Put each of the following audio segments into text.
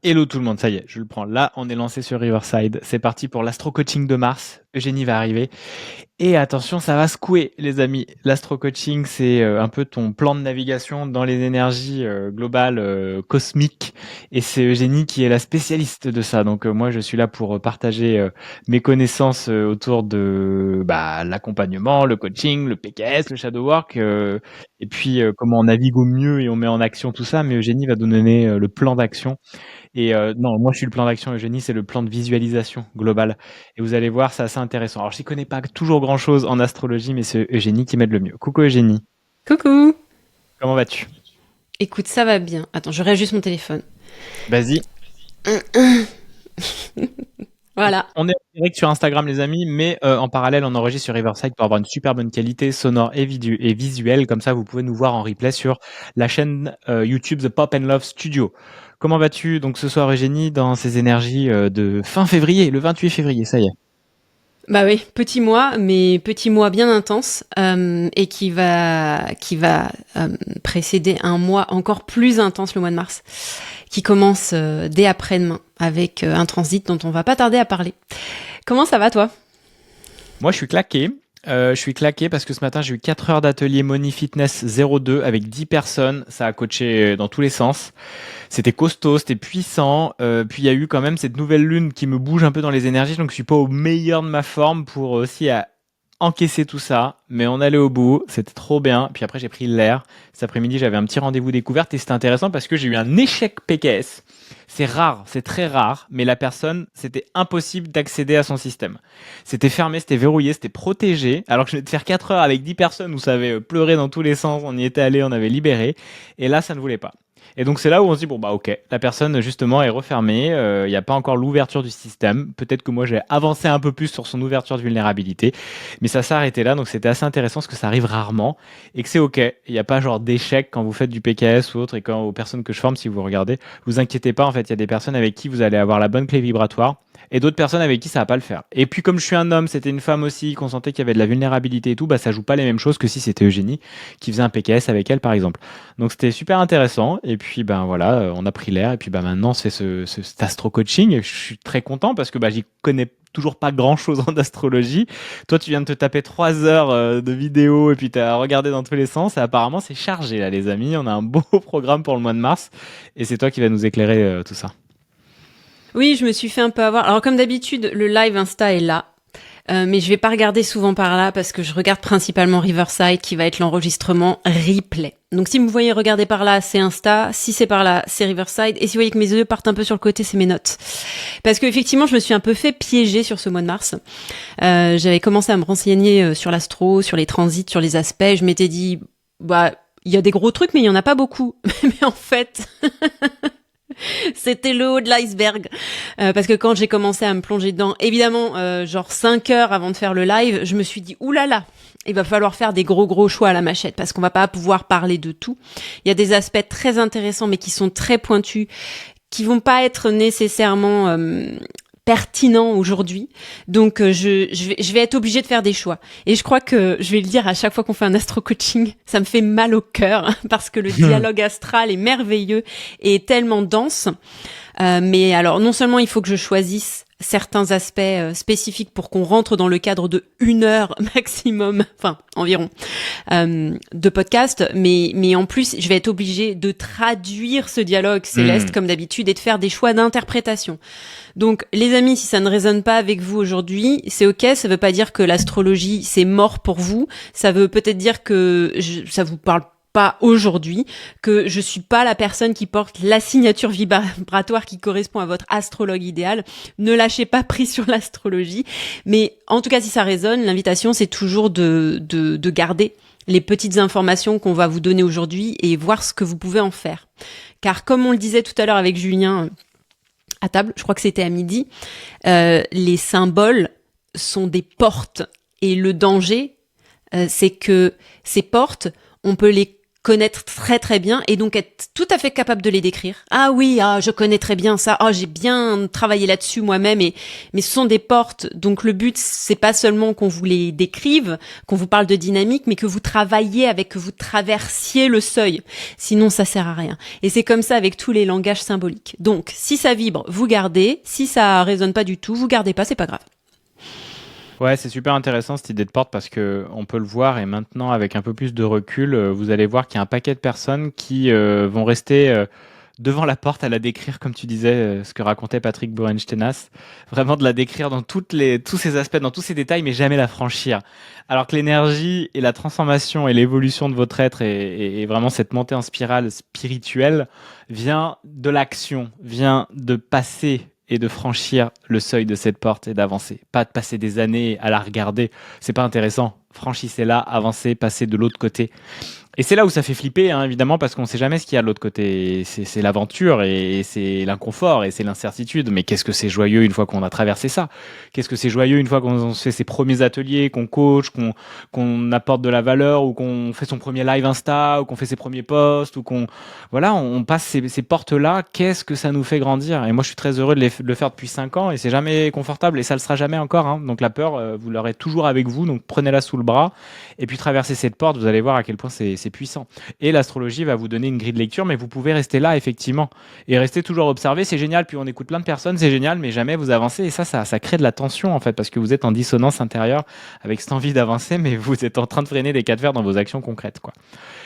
Hello tout le monde, ça y est, je le prends. Là, on est lancé sur Riverside. C'est parti pour l'astro-coaching de Mars. Eugénie va arriver. Et attention, ça va secouer, les amis. L'astro-coaching, c'est un peu ton plan de navigation dans les énergies globales, cosmiques. Et c'est Eugénie qui est la spécialiste de ça. Donc moi, je suis là pour partager mes connaissances autour de l'accompagnement, le coaching, le PKS, le shadow work. Et puis comment on navigue au mieux et on met en action tout ça. Mais Eugénie va nous donner le plan d'action. Et non, moi je suis le plan d'action, Eugénie, c'est le plan de visualisation global. Et vous allez voir, c'est assez intéressant. Alors je n'y connais pas toujours grand-chose en astrologie, mais c'est Eugénie qui m'aide le mieux. Coucou Eugénie, Coucou. comment vas-tu? Écoute, ça va bien. Attends, je réajuste mon téléphone. Vas-y. Voilà. On est en direct sur Instagram les amis, mais en parallèle on enregistre sur Riverside pour avoir une super bonne qualité sonore et visuelle. Comme ça vous pouvez nous voir en replay sur la chaîne YouTube The Pop and Love Studio. Comment vas-tu donc ce soir Eugénie dans ces énergies de fin février, le 28 février, ça y est. Bah oui, petit mois, mais petit mois bien intense et qui va précéder un mois encore plus intense, le mois de mars, qui commence dès après-demain avec un transit dont on va pas tarder à parler. Comment ça va toi? Moi, je suis claqué. Je suis claqué parce que ce matin, j'ai eu 4 heures d'atelier Money Fitness 02 avec 10 personnes. Ça a coaché dans tous les sens. C'était costaud, c'était puissant. Puis il y a eu quand même cette nouvelle lune qui me bouge un peu dans les énergies. Donc je suis pas au meilleur de ma forme pour aussi encaisser tout ça. Mais on allait au bout. C'était trop bien. Puis après, j'ai pris l'air. Cet après-midi, j'avais un petit rendez-vous découverte et c'était intéressant parce que j'ai eu un échec PKS. C'est rare, c'est très rare, mais la personne, c'était impossible d'accéder à son système. C'était fermé, c'était verrouillé, c'était protégé. Alors que je venais de faire 4 heures avec 10 personnes où ça avait pleuré dans tous les sens, on y était allé, on avait libéré. Et là, ça ne voulait pas. Et donc c'est là où on se dit bon bah ok, la personne justement est refermée, il n'y a pas encore l'ouverture du système. Peut-être que moi j'ai avancé un peu plus sur son ouverture de vulnérabilité, mais ça s'est arrêté là. Donc c'était assez intéressant parce que ça arrive rarement et que c'est ok. Il n'y a pas genre d'échec quand vous faites du PKS ou autre et quand aux personnes que je forme, si vous regardez, vous inquiétez pas. En fait, il y a des personnes avec qui vous allez avoir la bonne clé vibratoire et d'autres personnes avec qui ça va pas le faire. Et puis comme je suis un homme, c'était une femme aussi, qu'on sentait qu'il y avait de la vulnérabilité et tout, bah ça joue pas les mêmes choses que si c'était Eugénie qui faisait un PKS avec elle par exemple. Donc c'était super intéressant et puis ben voilà, on a pris l'air et puis ben maintenant c'est cet astro coaching. Je suis très content parce que bah j'y connais toujours pas grand chose en astrologie. Toi tu viens de te taper 3 heures de vidéos et puis tu as regardé dans tous les sens et apparemment c'est chargé là les amis, on a un beau programme pour le mois de mars et c'est toi qui vas nous éclairer tout ça. Oui, je me suis fait un peu avoir. Alors comme d'habitude, le live Insta est là. Mais je vais pas regarder souvent par là parce que je regarde principalement Riverside qui va être l'enregistrement replay. Donc si vous voyez regarder par là, c'est Insta. Si c'est par là, c'est Riverside. Et si vous voyez que mes yeux partent un peu sur le côté, c'est mes notes. Parce que effectivement, je me suis un peu fait piéger sur ce mois de mars. J'avais commencé à me renseigner sur l'astro, sur les transits, sur les aspects. Je m'étais dit, bah, il y a des gros trucs, mais il y en a pas beaucoup. Mais en fait, c'était le haut de l'iceberg. Parce que quand j'ai commencé à me plonger dedans, évidemment, genre 5 heures avant de faire le live, je me suis dit, oulala, il va falloir faire des gros choix à la machette parce qu'on va pas pouvoir parler de tout. Il y a des aspects très intéressants mais qui sont très pointus, qui vont pas être nécessairement pertinents aujourd'hui. Donc je vais être obligée de faire des choix. Et je crois que je vais le dire à chaque fois qu'on fait un astro coaching, ça me fait mal au cœur parce que le dialogue astral est merveilleux et tellement dense. Mais alors, non seulement il faut que je choisisse certains aspects spécifiques pour qu'on rentre dans le cadre de 1 heure maximum, enfin environ, de podcast, mais en plus, je vais être obligée de traduire ce dialogue céleste comme d'habitude et de faire des choix d'interprétation. Donc, les amis, si ça ne résonne pas avec vous aujourd'hui, c'est ok, ça veut pas dire que l'astrologie, c'est mort pour vous, ça veut peut-être dire que ça vous parle pas aujourd'hui, que je suis pas la personne qui porte la signature vibratoire qui correspond à votre astrologue idéal. Ne lâchez pas prise sur l'astrologie. Mais en tout cas, si ça résonne, l'invitation, c'est toujours de garder les petites informations qu'on va vous donner aujourd'hui et voir ce que vous pouvez en faire. Car comme on le disait tout à l'heure avec Julien à table, je crois que c'était à midi, les symboles sont des portes. Et le danger, c'est que ces portes, on peut les connaître très très bien et donc être tout à fait capable de les décrire. Ah oui, je connais très bien ça. J'ai bien travaillé là-dessus moi-même mais ce sont des portes. Donc le but c'est pas seulement qu'on vous les décrive, qu'on vous parle de dynamique, mais que vous travaillez avec, que vous traversiez le seuil. Sinon ça sert à rien. Et c'est comme ça avec tous les langages symboliques. Donc si ça vibre, vous gardez. Si ça résonne pas du tout, vous gardez pas, c'est pas grave. Ouais, c'est super intéressant cette idée de porte parce que on peut le voir et maintenant avec un peu plus de recul, vous allez voir qu'il y a un paquet de personnes qui vont rester devant la porte à la décrire comme tu disais, ce que racontait Patrick Borenstenas, vraiment de la décrire dans tous ses aspects, dans tous ses détails, mais jamais la franchir. Alors que l'énergie et la transformation et l'évolution de votre être et vraiment cette montée en spirale spirituelle vient de l'action, vient de passer et de franchir le seuil de cette porte et d'avancer. Pas de passer des années à la regarder, c'est pas intéressant. Franchissez-la, avancez, passez de l'autre côté. Et c'est là où ça fait flipper, hein, évidemment, parce qu'on sait jamais ce qu'il y a de l'autre côté. C'est l'aventure et c'est l'inconfort et c'est l'incertitude. Mais qu'est-ce que c'est joyeux une fois qu'on a traversé ça? Qu'est-ce que c'est joyeux une fois qu'on fait ses premiers ateliers, qu'on coach, qu'on apporte de la valeur ou qu'on fait son premier live Insta ou qu'on fait ses premiers posts ou voilà, on passe ces portes-là. Qu'est-ce que ça nous fait grandir? Et moi, je suis très heureux de le faire depuis 5 ans et c'est jamais confortable et ça le sera jamais encore, hein. Donc la peur, vous l'aurez toujours avec vous. Donc prenez-la sous le bras et puis traversez cette porte. Vous allez voir à quel point c'est puissant. Et l'astrologie va vous donner une grille de lecture, mais vous pouvez rester là, effectivement, et rester toujours observé. C'est génial, puis on écoute plein de personnes, c'est génial, mais jamais vous avancez, et ça crée de la tension, en fait, parce que vous êtes en dissonance intérieure avec cette envie d'avancer, mais vous êtes en train de freiner des cas de fer dans vos actions concrètes, quoi.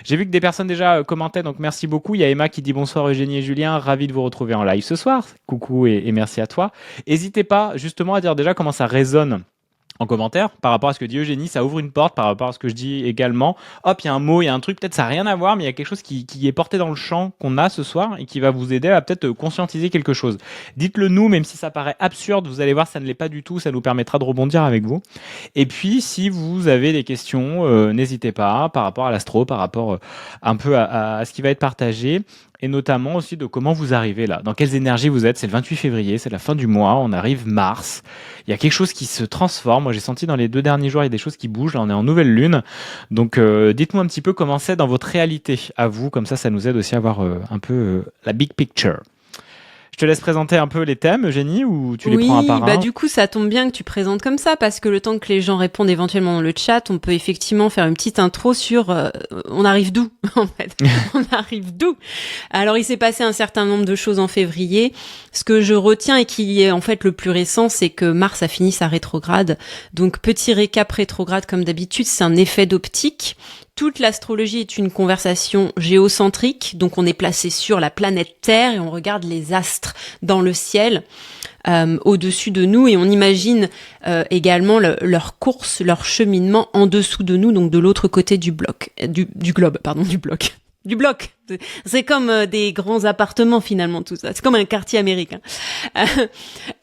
J'ai vu que des personnes déjà commentaient, donc merci beaucoup. Il y a Emma qui dit bonsoir Eugénie et Julien, ravi de vous retrouver en live ce soir. Coucou et merci à toi. N'hésitez pas justement à dire déjà comment ça résonne en commentaire par rapport à ce que dit Eugénie, ça ouvre une porte par rapport à ce que je dis également. Hop, il y a un mot, il y a un truc, peut-être ça n'a rien à voir, mais il y a quelque chose qui est porté dans le champ qu'on a ce soir et qui va vous aider à peut-être conscientiser quelque chose. Dites-le nous, même si ça paraît absurde, vous allez voir, ça ne l'est pas du tout, ça nous permettra de rebondir avec vous. Et puis, si vous avez des questions, n'hésitez pas par rapport à l'astro, par rapport un peu à ce qui va être partagé. Et notamment aussi de comment vous arrivez là, dans quelles énergies vous êtes. C'est le 28 février, c'est la fin du mois, on arrive mars. Il y a quelque chose qui se transforme. Moi, j'ai senti dans les 2 derniers jours, il y a des choses qui bougent. Là, on est en nouvelle lune. Donc, dites-moi un petit peu comment c'est dans votre réalité à vous. Comme ça nous aide aussi à voir un peu la big picture. Je te laisse présenter un peu les thèmes, Eugénie, ou tu les prends un par un? Du coup, ça tombe bien que tu présentes comme ça, parce que le temps que les gens répondent éventuellement dans le chat, on peut effectivement faire une petite intro sur on arrive d'où, en fait. On arrive d'où? Alors, il s'est passé un certain nombre de choses en février. Ce que je retiens et qui est en fait le plus récent, c'est que Mars a fini sa rétrograde. Donc, petit récap rétrograde, comme d'habitude, c'est un effet d'optique. Toute l'astrologie est une conversation géocentrique, donc on est placé sur la planète Terre et on regarde les astres dans le ciel au-dessus de nous et on imagine également leur course, leur cheminement en dessous de nous, donc de l'autre côté du bloc, du globe, pardon, du bloc. Du bloc. C'est comme des grands appartements finalement tout ça. C'est comme un quartier américain.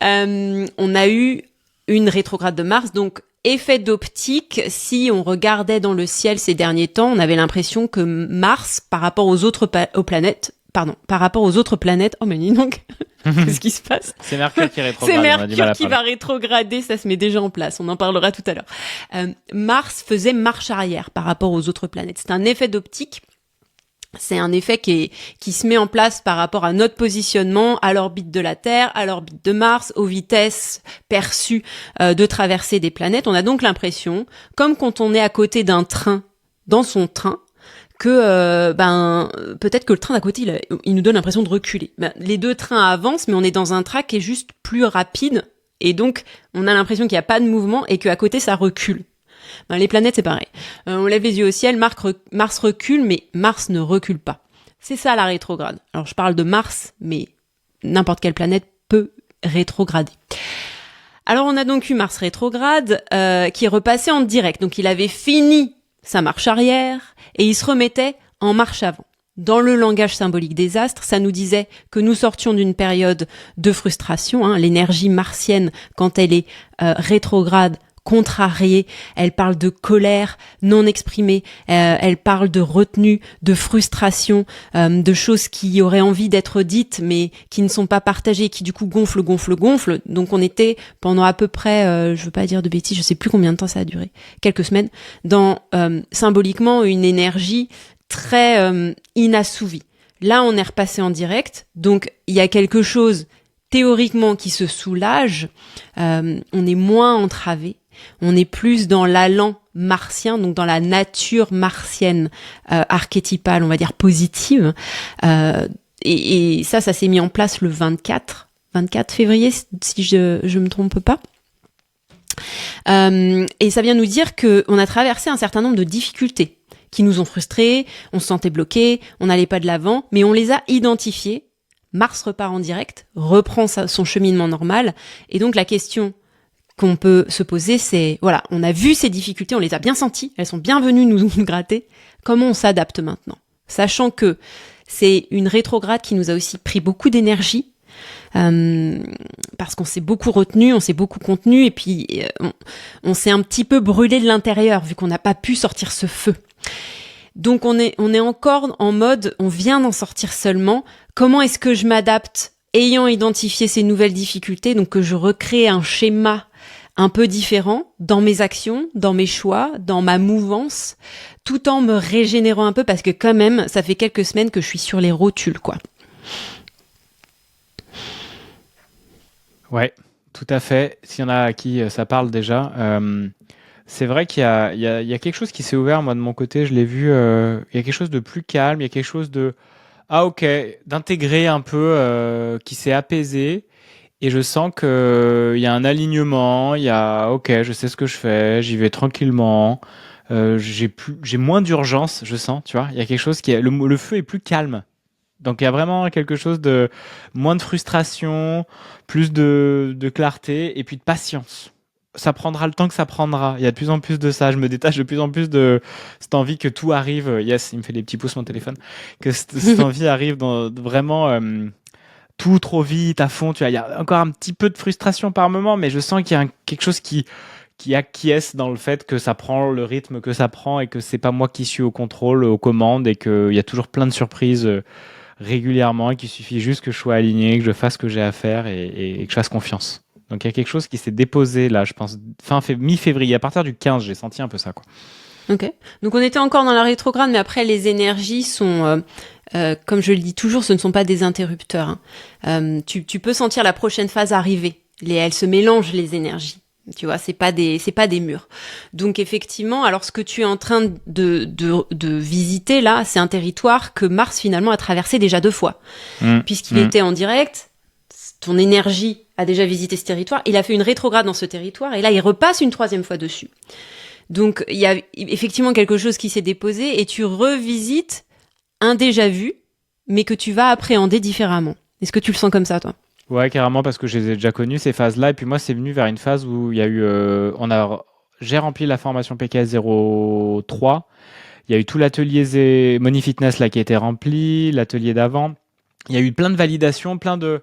On a eu une rétrograde de Mars, donc effet d'optique, si on regardait dans le ciel ces derniers temps, on avait l'impression que Mars, par rapport aux autres planètes, oh mais dis donc, qu'est-ce qui se passe? C'est Mercure qui rétrograde. C'est Mercure qui va rétrograder, ça se met déjà en place, on en parlera tout à l'heure. Mars faisait marche arrière par rapport aux autres planètes. C'est un effet d'optique. C'est un effet qui se met en place par rapport à notre positionnement, à l'orbite de la Terre, à l'orbite de Mars, aux vitesses perçues de traversée des planètes. On a donc l'impression, comme quand on est à côté d'un train, dans son train, que peut-être que le train d'à côté, il nous donne l'impression de reculer. Les deux trains avancent, mais on est dans un train qui est juste plus rapide, et donc on a l'impression qu'il n'y a pas de mouvement et qu'à côté ça recule. Les planètes, c'est pareil. On lève les yeux au ciel, Mars recule, mais Mars ne recule pas. C'est ça la rétrograde. Alors, je parle de Mars, mais n'importe quelle planète peut rétrograder. Alors, on a donc eu Mars rétrograde qui est repassé en direct. Donc, il avait fini sa marche arrière et il se remettait en marche avant. Dans le langage symbolique des astres, ça nous disait que nous sortions d'une période de frustration. L'énergie martienne, quand elle est rétrograde, contrariée, elle parle de colère non exprimée, elle parle de retenue, de frustration, de choses qui auraient envie d'être dites mais qui ne sont pas partagées, qui du coup gonflent. Donc on était pendant à peu près, je veux pas dire de bêtises, je sais plus combien de temps ça a duré, quelques semaines, dans symboliquement une énergie très inassouvi. Là, on est repassé en direct, donc il y a quelque chose théoriquement qui se soulage, on est moins entravé, on est plus dans l'allant martien, donc dans la nature martienne archétypale, on va dire positive, et ça s'est mis en place le 24 février, si je me trompe pas. Et ça vient nous dire qu'on a traversé un certain nombre de difficultés qui nous ont frustrés, on se sentait bloqué, on n'allait pas de l'avant, mais on les a identifiées. Mars repart en direct, reprend son cheminement normal, et donc la question qu'on peut se poser, c'est, voilà, on a vu ces difficultés, on les a bien senties, elles sont bien venues nous gratter, comment on s'adapte maintenant? Sachant que c'est une rétrograde qui nous a aussi pris beaucoup d'énergie, parce qu'on s'est beaucoup retenu, on s'est beaucoup contenu, et puis on s'est un petit peu brûlé de l'intérieur, vu qu'on n'a pas pu sortir ce feu. Donc on est encore en mode, on vient d'en sortir seulement. Comment est-ce que je m'adapte ayant identifié ces nouvelles difficultés, donc que je recrée un schéma un peu différent dans mes actions, dans mes choix, dans ma mouvance, tout en me régénérant un peu parce que quand même, ça fait quelques semaines que je suis sur les rotules, quoi. Ouais, tout à fait. S'il y en a à qui ça parle déjà, c'est vrai qu'il y a quelque chose qui s'est ouvert, moi de mon côté, je l'ai vu, il y a quelque chose de plus calme, il y a quelque chose de, ah ok, d'intégrer un peu, qui s'est apaisé, et je sens que il y a un alignement, il y a, ok, je sais ce que je fais, j'y vais tranquillement, j'ai moins d'urgence, je sens, tu vois, il y a quelque chose qui est, le feu est plus calme. Donc il y a vraiment quelque chose de moins de frustration, plus de clarté et puis de patience. Ça prendra le temps que ça prendra. Il y a de plus en plus de ça. Je me détache de plus en plus de cette envie que tout arrive. Yes, il me fait des petits pouces mon téléphone. Que cette envie arrive dans vraiment tout trop vite, à fond. Tu vois, il y a encore un petit peu de frustration par moment, mais je sens qu'il y a quelque chose qui acquiesce dans le fait que ça prend le rythme que ça prend et que c'est pas moi qui suis au contrôle, aux commandes et qu'il y a toujours plein de surprises régulièrement et qu'il suffit juste que je sois aligné, que je fasse ce que j'ai à faire et que je fasse confiance. Donc il y a quelque chose qui s'est déposé là, je pense, mi-février. À partir du 15, j'ai senti un peu ça, quoi. Ok. Donc on était encore dans la rétrograde, mais après les énergies sont, comme je le dis toujours, ce ne sont pas des interrupteurs. Hein. Tu peux sentir la prochaine phase arriver. Elles se mélangent les énergies. Tu vois, c'est pas des murs. Donc effectivement, alors ce que tu es en train de visiter là, c'est un territoire que Mars finalement a traversé déjà 2 fois, puisqu'il était en direct. Ton énergie a déjà visité ce territoire. Il a fait une rétrograde dans ce territoire et là il repasse une 3e fois dessus. Donc il y a effectivement quelque chose qui s'est déposé et tu revisites un déjà vu, mais que tu vas appréhender différemment. Est-ce que tu le sens comme ça, toi? Ouais, carrément, parce que je les ai déjà connus, ces phases-là. Et puis moi, c'est venu vers une phase où il y a eu... j'ai rempli la formation PKS 03. Il y a eu tout l'atelier Money Fitness là, qui a été rempli, l'atelier d'avant. Il y a eu plein de validations, plein de...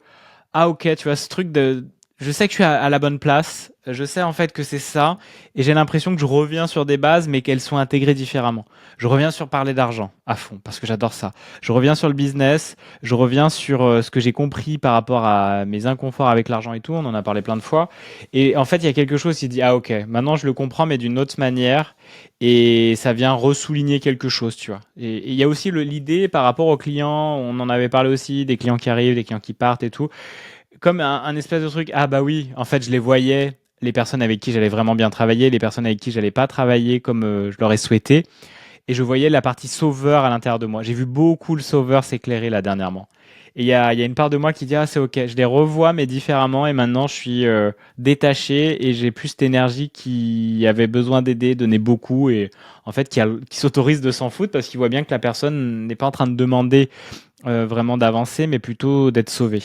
Ah ok, tu vois, ce truc de... Je sais que je suis à la bonne place, je sais en fait que c'est ça, et j'ai l'impression que je reviens sur des bases, mais qu'elles sont intégrées différemment. Je reviens sur parler d'argent à fond, parce que j'adore ça. Je reviens sur le business, je reviens sur ce que j'ai compris par rapport à mes inconforts avec l'argent et tout, on en a parlé plein de fois. Et en fait, il y a quelque chose qui dit, ah ok, maintenant je le comprends, mais d'une autre manière, et ça vient ressouligner quelque chose, tu vois. Et il y a aussi l'idée par rapport aux clients, on en avait parlé aussi, des clients qui arrivent, des clients qui partent et tout, comme un espèce de truc, ah bah oui, en fait je les voyais, les personnes avec qui j'allais vraiment bien travailler, les personnes avec qui j'allais pas travailler comme je l'aurais souhaité, et je voyais la partie sauveur à l'intérieur de moi. J'ai vu beaucoup le sauveur s'éclairer là dernièrement. Et il y a une part de moi qui dit, ah c'est ok, je les revois mais différemment, et maintenant je suis détaché, et j'ai plus cette énergie qui avait besoin d'aider, donner beaucoup, et en fait qui s'autorise de s'en foutre, parce qu'il voit bien que la personne n'est pas en train de demander vraiment d'avancer, mais plutôt d'être sauvée.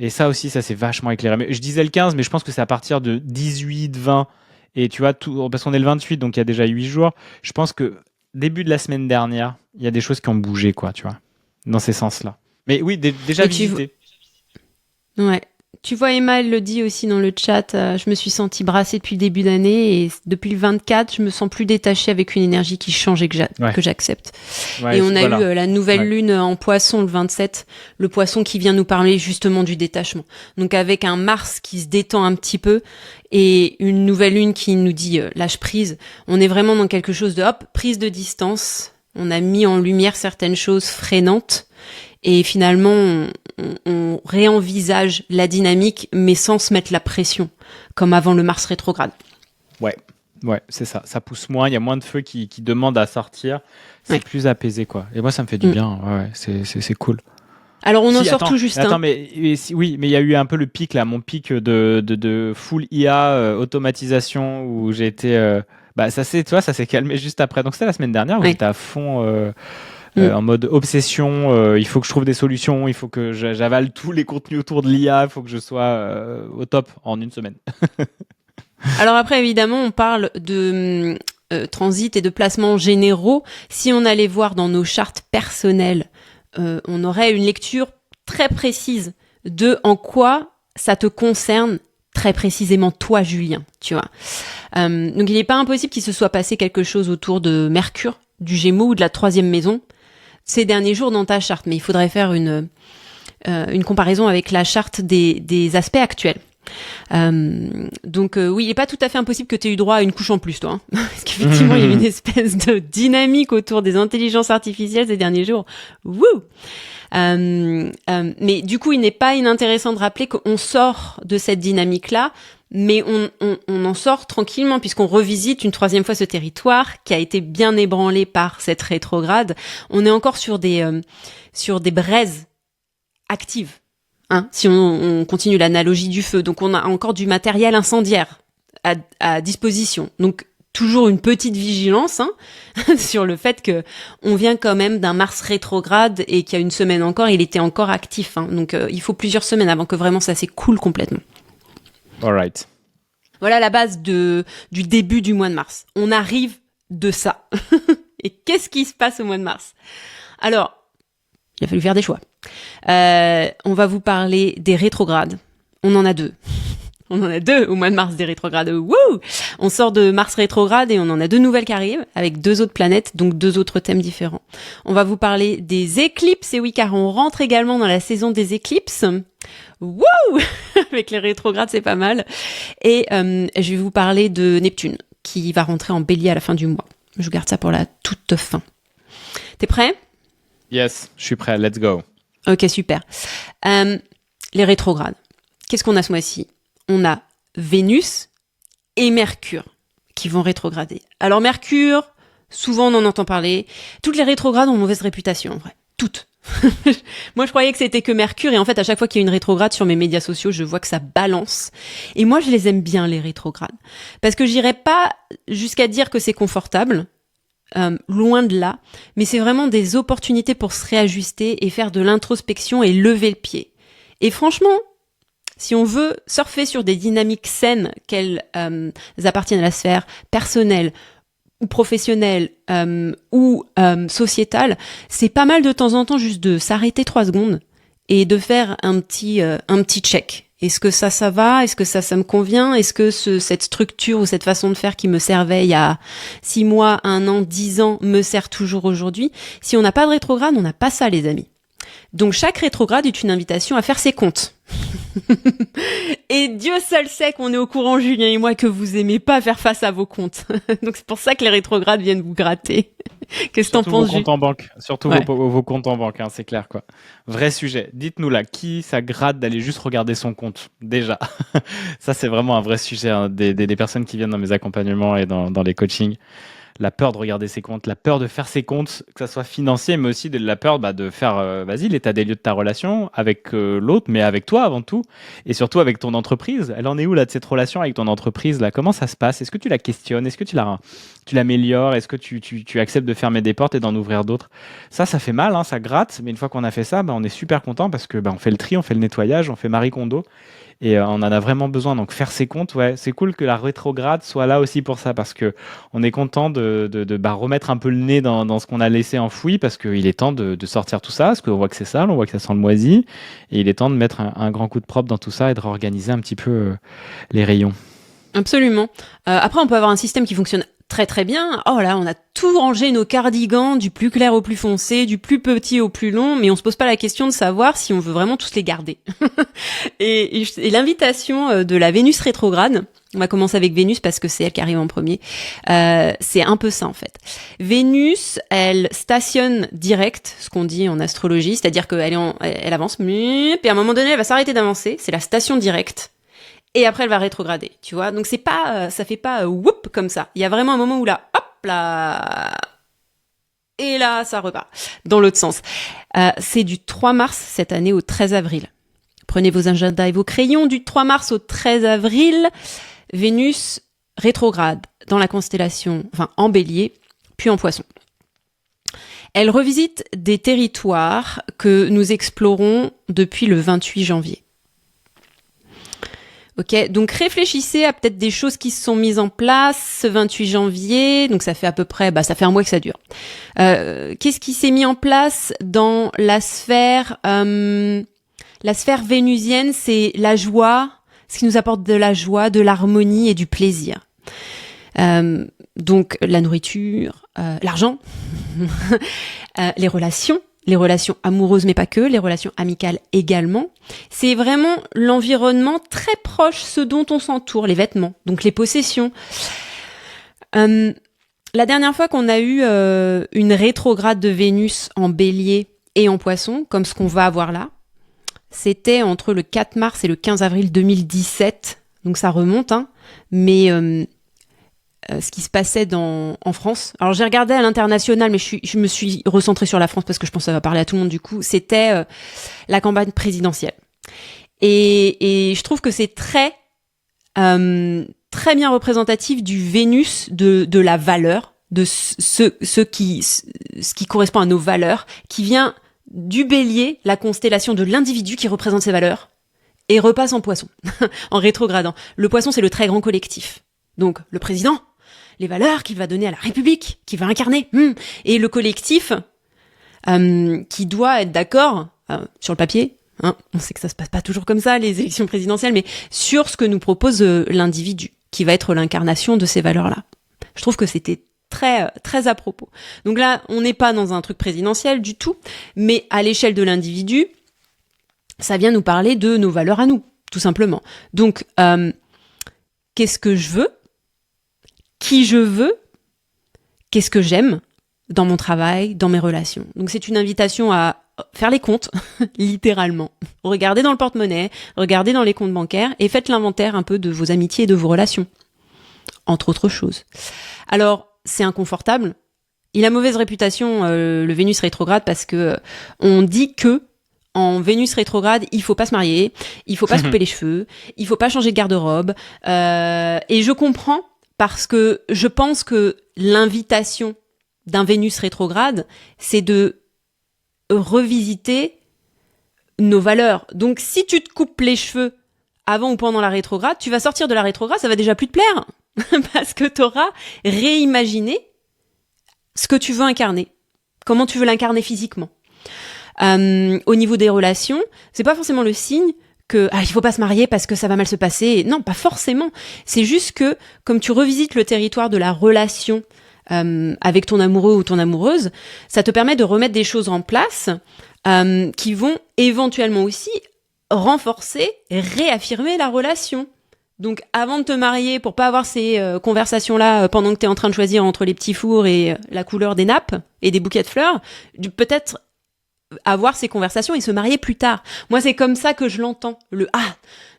Et ça aussi, ça s'est vachement éclairé. Mais je disais le 15, mais je pense que c'est à partir de 18, 20. Et tu vois, parce qu'on est le 28, donc il y a déjà 8 jours. Je pense que début de la semaine dernière, il y a des choses qui ont bougé, quoi, tu vois, dans ces sens-là. Mais oui, déjà visité. Ouais. Tu vois, Emma, elle le dit aussi dans le chat, je me suis sentie brassée depuis le début d'année et depuis le 24, je me sens plus détachée avec une énergie qui change et que j'accepte. Ouais, et on a eu la nouvelle lune en poisson le 27, le poisson qui vient nous parler justement du détachement. Donc avec un Mars qui se détend un petit peu et une nouvelle lune qui nous dit lâche prise, on est vraiment dans quelque chose de hop, prise de distance. On a mis en lumière certaines choses freinantes et finalement, on réenvisage la dynamique, mais sans se mettre la pression, comme avant le Mars rétrograde. Ouais, c'est ça. Ça pousse moins, il y a moins de feux qui demandent à sortir. C'est plus apaisé, quoi. Et moi, ça me fait du bien. Ouais, c'est cool. Alors, on en sort tout juste. Attends, mais il y a eu un peu le pic, là, mon pic de full IA, automatisation, où j'ai été... ça s'est calmé juste après. Donc, c'était la semaine dernière où j'étais à fond... en mode obsession, il faut que je trouve des solutions, il faut que j'avale tous les contenus autour de l'IA, il faut que je sois au top en une semaine. Alors après, évidemment, on parle de transit et de placements généraux. Si on allait voir dans nos chartes personnelles, on aurait une lecture très précise de en quoi ça te concerne très précisément toi, Julien, tu vois. Donc il n'est pas impossible qu'il se soit passé quelque chose autour de Mercure, du Gémeaux ou de la 3e maison ces derniers jours dans ta charte, mais il faudrait faire une comparaison avec la charte des aspects actuels. Donc oui, il n'est pas tout à fait impossible que tu aies eu droit à une couche en plus, toi. Hein. Parce qu'effectivement, il y a une espèce de dynamique autour des intelligences artificielles ces derniers jours. Wouh! Mais du coup, il n'est pas inintéressant de rappeler qu'on sort de cette dynamique-là, mais on en sort tranquillement puisqu'on revisite une 3e fois ce territoire qui a été bien ébranlé par cette rétrograde. On est encore sur des braises actives. Hein, si on continue l'analogie du feu. Donc on a encore du matériel incendiaire à disposition. Donc toujours une petite vigilance sur le fait que on vient quand même d'un Mars rétrograde et qu'il y a une semaine encore, il était encore actif. Donc il faut plusieurs semaines avant que vraiment ça s'écoule complètement. All right. Voilà la base du début du mois de mars. On arrive de ça. Et qu'est-ce qui se passe au mois de mars? Alors, il a fallu faire des choix. On va vous parler des rétrogrades. On en a 2. On en a 2 au mois de mars des rétrogrades. Wouh! On sort de Mars rétrograde et on en a 2 nouvelles qui arrivent avec 2 autres planètes, donc 2 autres thèmes différents. On va vous parler des éclipses, et oui, car on rentre également dans la saison des éclipses. Wouh! Avec les rétrogrades, c'est pas mal. Et je vais vous parler de Neptune, qui va rentrer en Bélier à la fin du mois. Je garde ça pour la toute fin. T'es prêt? Yes, je suis prêt. Let's go. Ok, super. Les rétrogrades. Qu'est-ce qu'on a ce mois-ci? On a Vénus et Mercure qui vont rétrograder. Alors Mercure, souvent on en entend parler. Toutes les rétrogrades ont mauvaise réputation, en vrai. Toutes. Moi, je croyais que c'était que Mercure, et en fait, à chaque fois qu'il y a une rétrograde sur mes médias sociaux, je vois que ça balance. Et moi, je les aime bien, les rétrogrades. Parce que j'irais pas jusqu'à dire que c'est confortable. Loin de là, mais c'est vraiment des opportunités pour se réajuster et faire de l'introspection et lever le pied. Et franchement, si on veut surfer sur des dynamiques saines, qu'elles appartiennent à la sphère personnelle ou professionnelle ou sociétale, c'est pas mal de temps en temps juste de s'arrêter 3 secondes et de faire un petit check. Est-ce que ça va? Est-ce que ça me convient? Est-ce que cette structure ou cette façon de faire qui me servait il y a 6 mois, 1 an, 10 ans me sert toujours aujourd'hui? Si on n'a pas de rétrograde, on n'a pas ça, les amis. Donc chaque rétrograde est une invitation à faire ses comptes. Et Dieu seul sait qu'on est au courant, Julien et moi, que vous aimez pas faire face à vos comptes. Donc c'est pour ça que les rétrogrades viennent vous gratter. Qu'est-ce que t'en penses, Julien? Vos comptes en banque. Surtout vos comptes en banque, c'est clair, quoi. Vrai sujet. Dites-nous là, qui ça gratte d'aller juste regarder son compte? Déjà. Ça, c'est vraiment un vrai sujet des personnes qui viennent dans mes accompagnements et dans les coachings. La peur de regarder ses comptes, la peur de faire ses comptes, que ça soit financier, mais aussi de la peur de faire, l'état des lieux de ta relation avec l'autre, mais avec toi avant tout, et surtout avec ton entreprise. Elle en est où là de cette relation avec ton entreprise là? Comment ça se passe? Est-ce que tu la questionnes? Est-ce que tu l'améliores? Est-ce que tu acceptes de fermer des portes et d'en ouvrir d'autres? Ça fait mal, ça gratte, mais une fois qu'on a fait ça, on est super content parce que on fait le tri, on fait le nettoyage, on fait Marie Kondo. Et on en a vraiment besoin. Donc faire ses comptes, c'est cool que la rétrograde soit là aussi pour ça, parce que on est content de remettre un peu le nez dans ce qu'on a laissé enfoui, parce qu'il est temps de sortir tout ça, parce qu'on voit que c'est sale, on voit que ça sent le moisi, et il est temps de mettre un grand coup de propre dans tout ça et de réorganiser un petit peu les rayons. Absolument. Après, on peut avoir un système qui fonctionne très très bien. Oh là, on a tout rangé nos cardigans, du plus clair au plus foncé, du plus petit au plus long, mais on se pose pas la question de savoir si on veut vraiment tous les garder. et l'invitation de la Vénus rétrograde, on va commencer avec Vénus parce que c'est elle qui arrive en premier, c'est un peu ça en fait. Vénus, elle stationne direct, ce qu'on dit en astrologie, c'est-à-dire elle avance, puis à un moment donné, elle va s'arrêter d'avancer, c'est la station directe. Et après, elle va rétrograder, tu vois. Donc, c'est pas, ça fait pas whoop comme ça. Il y a vraiment un moment où là, hop là, et là, ça repart dans l'autre sens. C'est du 3 mars cette année au 13 avril. Prenez vos agendas et vos crayons. Du 3 mars au 13 avril, Vénus rétrograde dans la constellation, en Bélier, puis en Poisson. Elle revisite des territoires que nous explorons depuis le 28 janvier. Ok, donc réfléchissez à peut-être des choses qui se sont mises en place ce 28 janvier, donc ça fait à peu près, ça fait un mois que ça dure. Qu'est-ce qui s'est mis en place dans la sphère vénusienne? C'est la joie, ce qui nous apporte de la joie, de l'harmonie et du plaisir. Donc la nourriture, l'argent, les relations amoureuses mais pas que, les relations amicales également. C'est vraiment l'environnement très proche, ce dont on s'entoure, les vêtements, donc les possessions. La dernière fois qu'on a eu une rétrograde de Vénus en Bélier et en Poisson, comme ce qu'on va avoir là, c'était entre le 4 mars et le 15 avril 2017, donc ça remonte, mais ce qui se passait en France. Alors j'ai regardé à l'international, mais je me suis recentrée sur la France parce que je pense que ça va parler à tout le monde du coup. C'était la campagne présidentielle. Et je trouve que c'est très bien représentatif du Vénus de la valeur, de ce qui correspond à nos valeurs, qui vient du Bélier, la constellation de l'individu qui représente ses valeurs, et repasse en Poisson, en rétrogradant. Le Poisson, c'est le très grand collectif. Donc le président, les valeurs qu'il va donner à la République, qu'il va incarner, et le collectif qui doit être d'accord sur le papier. On sait que ça se passe pas toujours comme ça, les élections présidentielles, mais sur ce que nous propose l'individu, qui va être l'incarnation de ces valeurs-là. Je trouve que c'était très, très à propos. Donc là, on n'est pas dans un truc présidentiel du tout, mais à l'échelle de l'individu, ça vient nous parler de nos valeurs à nous, tout simplement. Donc, qu'est-ce que je veux ? Qui je veux ? Qu'est-ce que j'aime dans mon travail, dans mes relations ? Donc c'est une invitation à faire les comptes, littéralement. Regardez dans le porte-monnaie, regardez dans les comptes bancaires et faites l'inventaire un peu de vos amitiés et de vos relations, entre autres choses. Alors, c'est inconfortable. Il a mauvaise réputation, le Vénus rétrograde, parce que on dit que en Vénus rétrograde, il faut pas se marier, il faut pas se couper les cheveux, il faut pas changer de garde-robe. Et je comprends, parce que je pense que l'invitation d'un Vénus rétrograde, c'est de revisiter nos valeurs. Donc, si tu te coupes les cheveux avant ou pendant la rétrograde, tu vas sortir de la rétrograde, ça va déjà plus te plaire. Parce que tu auras réimaginé ce que tu veux incarner. Comment tu veux l'incarner physiquement. Au niveau des relations, c'est pas forcément le signe que il faut pas se marier parce que ça va mal se passer. Non, pas forcément. C'est juste que comme tu revisites le territoire de la relation avec ton amoureux ou ton amoureuse, ça te permet de remettre des choses en place qui vont éventuellement aussi renforcer, réaffirmer la relation. Donc avant de te marier, pour pas avoir ces conversations-là pendant que tu es en train de choisir entre les petits fours et la couleur des nappes et des bouquets de fleurs, peut-être avoir ces conversations et se marier plus tard. Moi, c'est comme ça que je l'entends.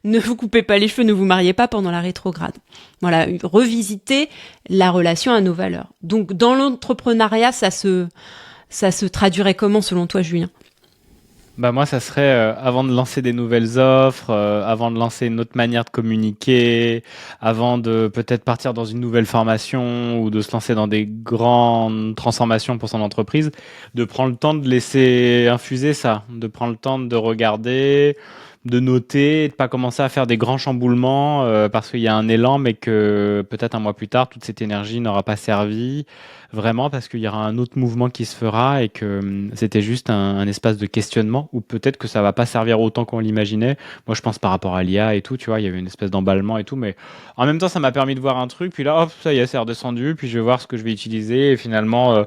Ne vous coupez pas les cheveux, ne vous mariez pas pendant la rétrograde. Voilà, revisiter la relation à nos valeurs. Donc, dans l'entrepreneuriat, ça se traduirait comment selon toi, Julien ? Moi, ça serait avant de lancer des nouvelles offres, avant de lancer une autre manière de communiquer, avant de peut-être partir dans une nouvelle formation ou de se lancer dans des grandes transformations pour son entreprise, de prendre le temps de laisser infuser ça, de prendre le temps de regarder, de noter, de pas commencer à faire des grands chamboulements parce qu'il y a un élan, mais que peut-être un mois plus tard, toute cette énergie n'aura pas servi vraiment parce qu'il y aura un autre mouvement qui se fera et que c'était juste un espace de questionnement ou peut-être que ça va pas servir autant qu'on l'imaginait. Moi, je pense par rapport à l'IA et tout, tu vois, il y avait une espèce d'emballement et tout, mais en même temps, ça m'a permis de voir un truc, puis là, hop, ça y est, c'est redescendu, puis je vais voir ce que je vais utiliser et finalement,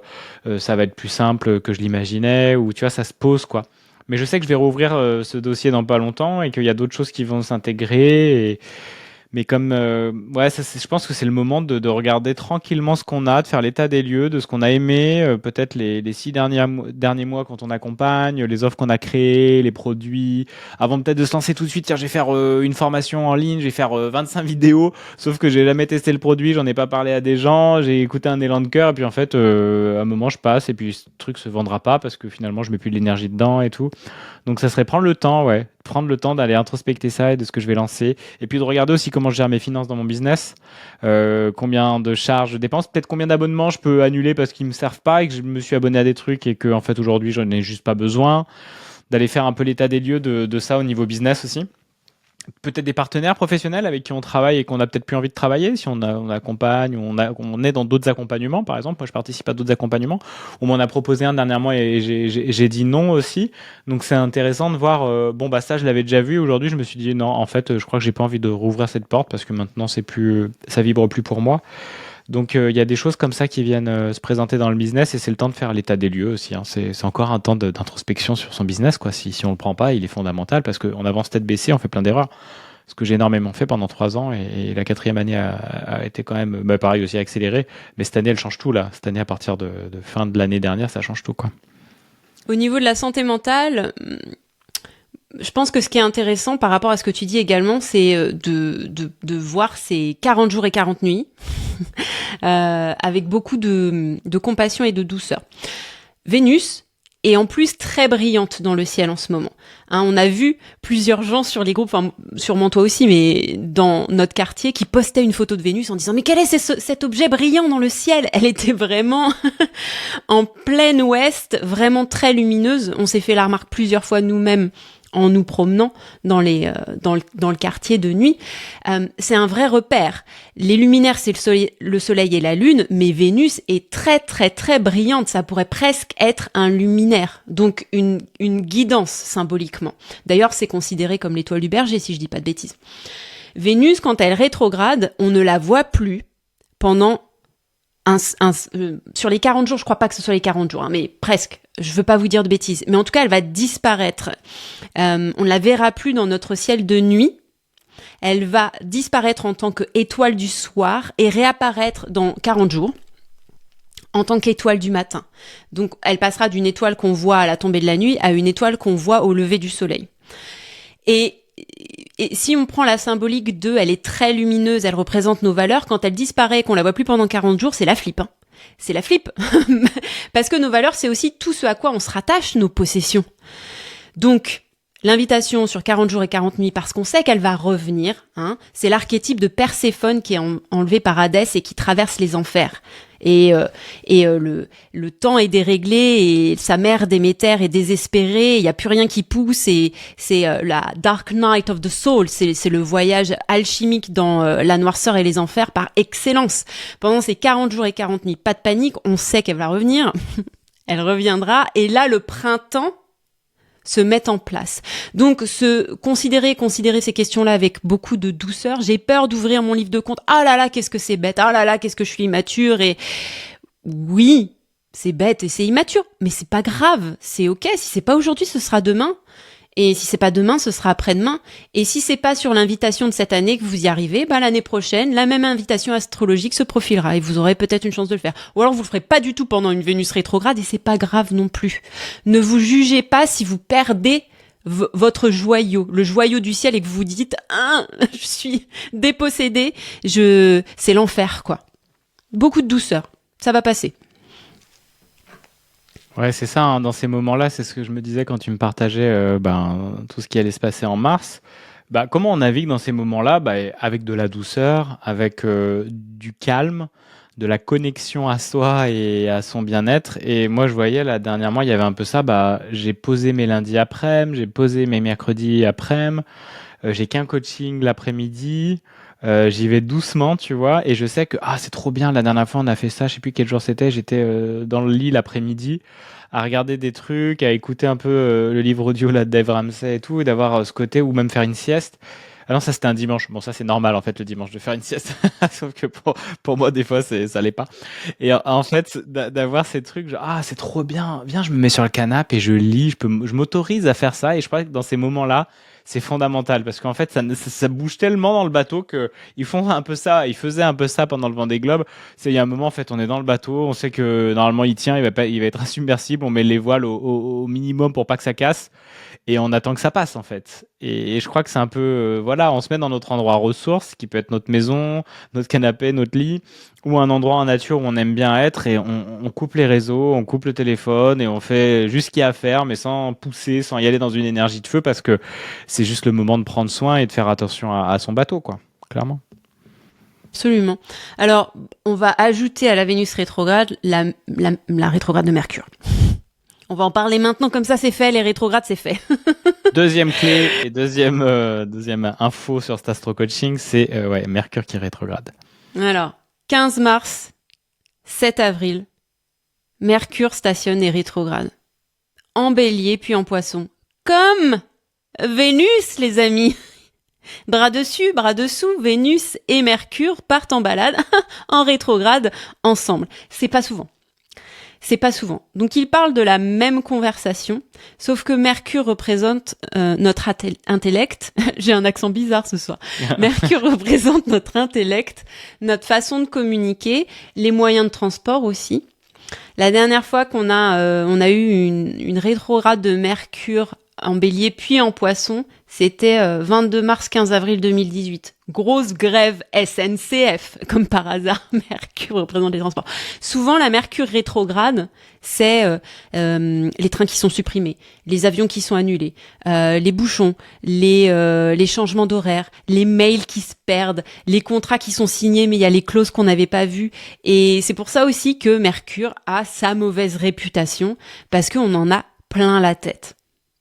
ça va être plus simple que je l'imaginais ou tu vois, ça se pose quoi. Mais je sais que je vais rouvrir ce dossier dans pas longtemps et qu'il y a d'autres choses qui vont s'intégrer. Mais comme, ouais, je pense que c'est le moment de regarder tranquillement ce qu'on a, de faire l'état des lieux, de ce qu'on a aimé, peut-être les 6 derniers mois quand on accompagne, les offres qu'on a créées, les produits, avant peut-être de se lancer tout de suite, tiens, je vais faire une formation en ligne, je vais faire 25 vidéos, sauf que j'ai jamais testé le produit, j'en ai pas parlé à des gens, j'ai écouté un élan de cœur, et puis en fait, à un moment, je passe, et puis ce truc se vendra pas parce que finalement, je mets plus de l'énergie dedans et tout. Donc ça serait prendre le temps, ouais, prendre le temps d'aller introspecter ça et de ce que je vais lancer. Et puis de regarder aussi comment je gère mes finances dans mon business, combien de charges je dépense, peut-être combien d'abonnements je peux annuler parce qu'ils me servent pas et que je me suis abonné à des trucs et que en fait aujourd'hui j'en ai juste pas besoin. D'aller faire un peu l'état des lieux de ça au niveau business aussi. Peut-être des partenaires professionnels avec qui on travaille et qu'on a peut-être plus envie de travailler, si on accompagne ou on est dans d'autres accompagnements, par exemple. Moi, je participe à d'autres accompagnements. On m'en a proposé un dernièrement et j'ai dit non aussi. Donc, c'est intéressant de voir, bon, bah, ça, je l'avais déjà vu. Aujourd'hui, je me suis dit non, en fait, je crois que j'ai pas envie de rouvrir cette porte parce que maintenant, ça vibre plus pour moi. Donc il y a des choses comme ça qui viennent se présenter dans le business et c'est le temps de faire l'état des lieux aussi, hein. C'est encore un temps d'introspection sur son business, quoi. Si on le prend pas, il est fondamental parce qu'on avance tête baissée, on fait plein d'erreurs. Ce que j'ai énormément fait pendant 3 ans et la quatrième année a été quand même, bah, pareil aussi accélérée. Mais cette année, elle change tout là. Cette année, à partir de fin de l'année dernière, ça change tout, quoi. Au niveau de la santé mentale, je pense que ce qui est intéressant par rapport à ce que tu dis également, c'est de voir ces 40 jours et 40 nuits avec beaucoup de compassion et de douceur. Vénus est en plus très brillante dans le ciel en ce moment. Hein, on a vu plusieurs gens sur les groupes, enfin sûrement toi aussi, mais dans notre quartier, qui postaient une photo de Vénus en disant « Mais quel est cet objet brillant dans le ciel ?» Elle était vraiment en plein ouest, vraiment très lumineuse. On s'est fait la remarque plusieurs fois nous-mêmes en nous promenant dans le quartier de nuit. C'est un vrai repère. Les luminaires, c'est le soleil et la lune, mais Vénus est très très très brillante. Ça pourrait presque être un luminaire, donc une guidance symboliquement. D'ailleurs, c'est considéré comme l'étoile du berger, si je dis pas de bêtises. Vénus, quand elle rétrograde, on ne la voit plus pendant sur les 40 jours, je crois pas que ce soit les 40 jours, hein, mais presque. Je veux pas vous dire de bêtises. Mais en tout cas, elle va disparaître. On ne la verra plus dans notre ciel de nuit. Elle va disparaître en tant qu'étoile du soir et réapparaître dans 40 jours en tant qu'étoile du matin. Donc, elle passera d'une étoile qu'on voit à la tombée de la nuit à une étoile qu'on voit au lever du soleil. Et si on prend la symbolique de, elle est très lumineuse, elle représente nos valeurs, quand elle disparaît et qu'on la voit plus pendant 40 jours, c'est la flip, hein. C'est la flip. Parce que nos valeurs, c'est aussi tout ce à quoi on se rattache, nos possessions. Donc, l'invitation sur 40 jours et 40 nuits, parce qu'on sait qu'elle va revenir, hein, c'est l'archétype de Perséphone qui est enlevé par Hadès et qui traverse les enfers. Et le temps est déréglé et sa mère Déméter est désespérée, il n'y a plus rien qui pousse et c'est la Dark Night of the Soul, c'est le voyage alchimique dans la noirceur et les enfers par excellence. Pendant ces 40 jours et 40 nuits, pas de panique, on sait qu'elle va revenir, elle reviendra et là le printemps se mettent en place. Donc, considérer ces questions-là avec beaucoup de douceur. J'ai peur d'ouvrir mon livre de compte. Ah là là, qu'est-ce que c'est bête. Ah là là, qu'est-ce que je suis immature. Et oui, c'est bête et c'est immature, mais c'est pas grave. C'est ok. Si c'est pas aujourd'hui, ce sera demain. Et si c'est pas demain, ce sera après-demain. Et si c'est pas sur l'invitation de cette année que vous y arrivez, bah l'année prochaine, la même invitation astrologique se profilera et vous aurez peut-être une chance de le faire. Ou alors vous le ferez pas du tout pendant une Vénus rétrograde et c'est pas grave non plus. Ne vous jugez pas si vous perdez votre joyau, le joyau du ciel et que vous dites je suis dépossédée, c'est l'enfer quoi. Beaucoup de douceur, ça va passer. Ouais, c'est ça, hein, dans ces moments-là, c'est ce que je me disais quand tu me partageais tout ce qui allait se passer en mars. Bah, comment on navigue dans ces moments-là? Bah, avec de la douceur, avec du calme, de la connexion à soi et à son bien-être. Et moi, je voyais là dernièrement, il y avait un peu ça. Bah, j'ai posé mes lundis après-midi, j'ai posé mes mercredis après-midi. J'ai qu'un coaching l'après-midi. J'y vais doucement, tu vois, et je sais que c'est trop bien. La dernière fois, on a fait ça. Je sais plus quel jour c'était. J'étais dans le lit l'après-midi à regarder des trucs, à écouter un peu le livre audio là, de Dave Ramsey et tout, et d'avoir ce côté ou même faire une sieste. Ah non, ça c'était un dimanche. Bon, ça c'est normal en fait le dimanche de faire une sieste. Sauf que pour moi, des fois, ça l'est pas. Et en fait, d'avoir ces trucs, genre, c'est trop bien. Viens, je me mets sur le canapé et je lis. Je m'autorise à faire ça. Et je crois que dans ces moments-là, c'est fondamental parce qu'en fait, ça bouge tellement dans le bateau que ils font un peu ça. Ils faisaient un peu ça pendant le Vendée Globe. Il y a un moment, en fait, on est dans le bateau. On sait que normalement, il tient. Il va être insubmersible. On met les voiles au minimum pour pas que ça casse et on attend que ça passe en fait. Et je crois que c'est un peu, voilà, on se met dans notre endroit ressource, qui peut être notre maison, notre canapé, notre lit, ou un endroit en nature où on aime bien être, et on coupe les réseaux, on coupe le téléphone, et on fait juste ce qu'il y a à faire, mais sans pousser, sans y aller dans une énergie de feu, parce que c'est juste le moment de prendre soin et de faire attention à son bateau, quoi, clairement. Absolument. Alors, on va ajouter à la Vénus rétrograde la rétrograde de Mercure. On va en parler maintenant, comme ça c'est fait, les rétrogrades c'est fait. Deuxième clé et deuxième info sur cet astro coaching, c'est Mercure qui rétrograde. Alors, 15 mars, 7 avril, Mercure stationne et rétrograde. En Bélier puis en Poisson. Comme Vénus, les amis. Bras dessus, bras dessous, Vénus et Mercure partent en balade en rétrograde ensemble. C'est pas souvent. Donc il parle de la même conversation, sauf que Mercure représente notre intellect. J'ai un accent bizarre ce soir. Mercure représente notre intellect, notre façon de communiquer, les moyens de transport aussi. La dernière fois qu'on a eu une rétrograde de Mercure en Bélier puis en Poisson, c'était 22 mars 15 avril 2018. Grosse grève SNCF, comme par hasard. Mercure représente les transports. Souvent, la Mercure rétrograde, c'est les trains qui sont supprimés, les avions qui sont annulés, les bouchons, les changements d'horaire, les mails qui se perdent, les contrats qui sont signés mais il y a les clauses qu'on n'avait pas vues. Et c'est pour ça aussi que Mercure a sa mauvaise réputation, parce qu'on en a plein la tête.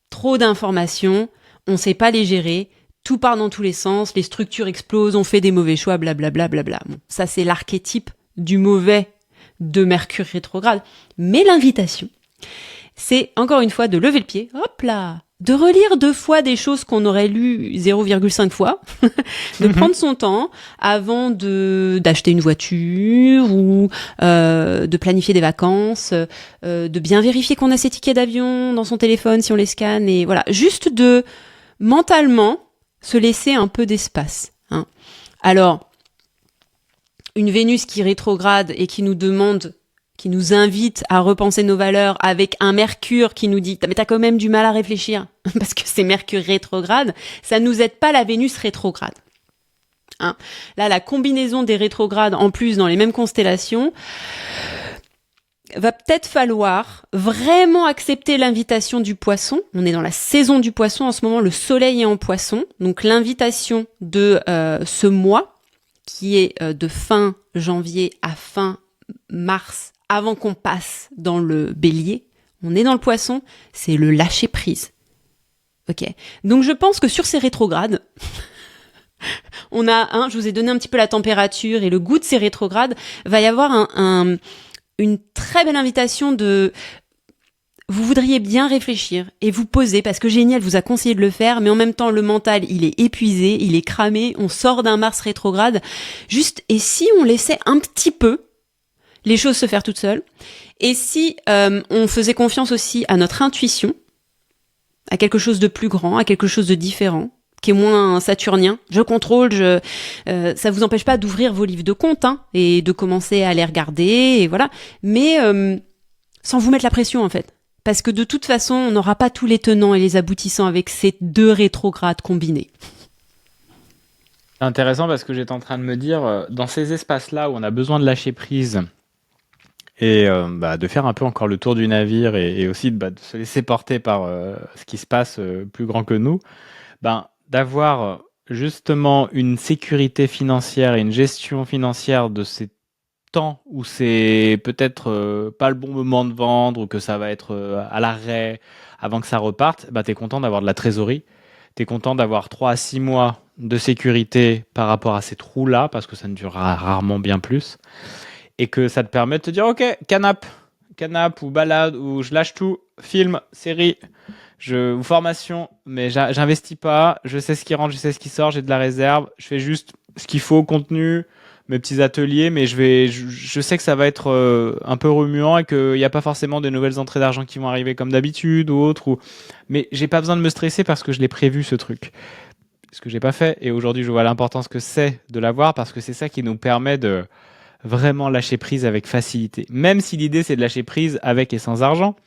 Trop d'informations, on ne sait pas les gérer, tout part dans tous les sens, les structures explosent, on fait des mauvais choix, blablabla. Bon, ça, c'est l'archétype du mauvais de Mercure rétrograde. Mais l'invitation, c'est encore une fois de lever le pied, hop là, de relire 2 fois des choses qu'on aurait lues 0,5 fois, de prendre son temps avant d'acheter une voiture ou de planifier des vacances, de bien vérifier qu'on a ses tickets d'avion dans son téléphone si on les scanne, et voilà, juste de mentalement se laisser un peu d'espace. Alors, une Vénus qui rétrograde et qui nous invite à repenser nos valeurs, avec un Mercure qui nous dit « mais t'as quand même du mal à réfléchir parce que c'est Mercure rétrograde », ça nous aide pas la Vénus rétrograde. Là, la combinaison des rétrogrades en plus dans les mêmes constellations, va peut-être falloir vraiment accepter l'invitation du Poisson. On est dans la saison du Poisson en ce moment, le soleil est en Poisson, donc l'invitation de ce mois qui est de fin janvier à fin mars, avant qu'on passe dans le Bélier, on est dans le Poisson, c'est le lâcher prise. Ok. Donc je pense que sur ces rétrogrades, je vous ai donné un petit peu la température et le goût de ces rétrogrades, va y avoir une très belle invitation vous voudriez bien réfléchir et vous poser, parce que Génial vous a conseillé de le faire, mais en même temps, le mental, il est épuisé, il est cramé, on sort d'un Mars rétrograde. Juste, et si on laissait un petit peu les choses se faire toutes seules, et si on faisait confiance aussi à notre intuition, à quelque chose de plus grand, à quelque chose de différent, qui est moins saturnien. Je contrôle, ça vous empêche pas d'ouvrir vos livres de comptes, et de commencer à les regarder, et voilà. Mais sans vous mettre la pression, en fait. Parce que de toute façon, on n'aura pas tous les tenants et les aboutissants avec ces 2 rétrogrades combinés. C'est intéressant parce que j'étais en train de me dire, dans ces espaces-là où on a besoin de lâcher prise et de faire un peu encore le tour du navire et aussi de se laisser porter par ce qui se passe plus grand que nous, d'avoir justement une sécurité financière et une gestion financière de ces temps où c'est peut-être pas le bon moment de vendre ou que ça va être à l'arrêt avant que ça reparte, bah, tu es content d'avoir de la trésorerie. Tu es content d'avoir 3 à 6 mois de sécurité par rapport à ces trous-là, parce que ça ne durera rarement bien plus. Et que ça te permet de te dire, ok, canap ou balade, ou je lâche tout, film, série, ou formation, mais j'investis pas, je sais ce qui rentre, je sais ce qui sort, j'ai de la réserve, je fais juste ce qu'il faut, contenu, mes petits ateliers, mais je sais que ça va être un peu remuant et qu'il n'y a pas forcément de nouvelles entrées d'argent qui vont arriver comme d'habitude ou autre. Mais j'ai pas besoin de me stresser parce que je l'ai prévu, ce truc. Ce que j'ai pas fait. Et aujourd'hui, je vois l'importance que c'est de l'avoir parce que c'est ça qui nous permet de vraiment lâcher prise avec facilité. Même si l'idée, c'est de lâcher prise avec et sans argent.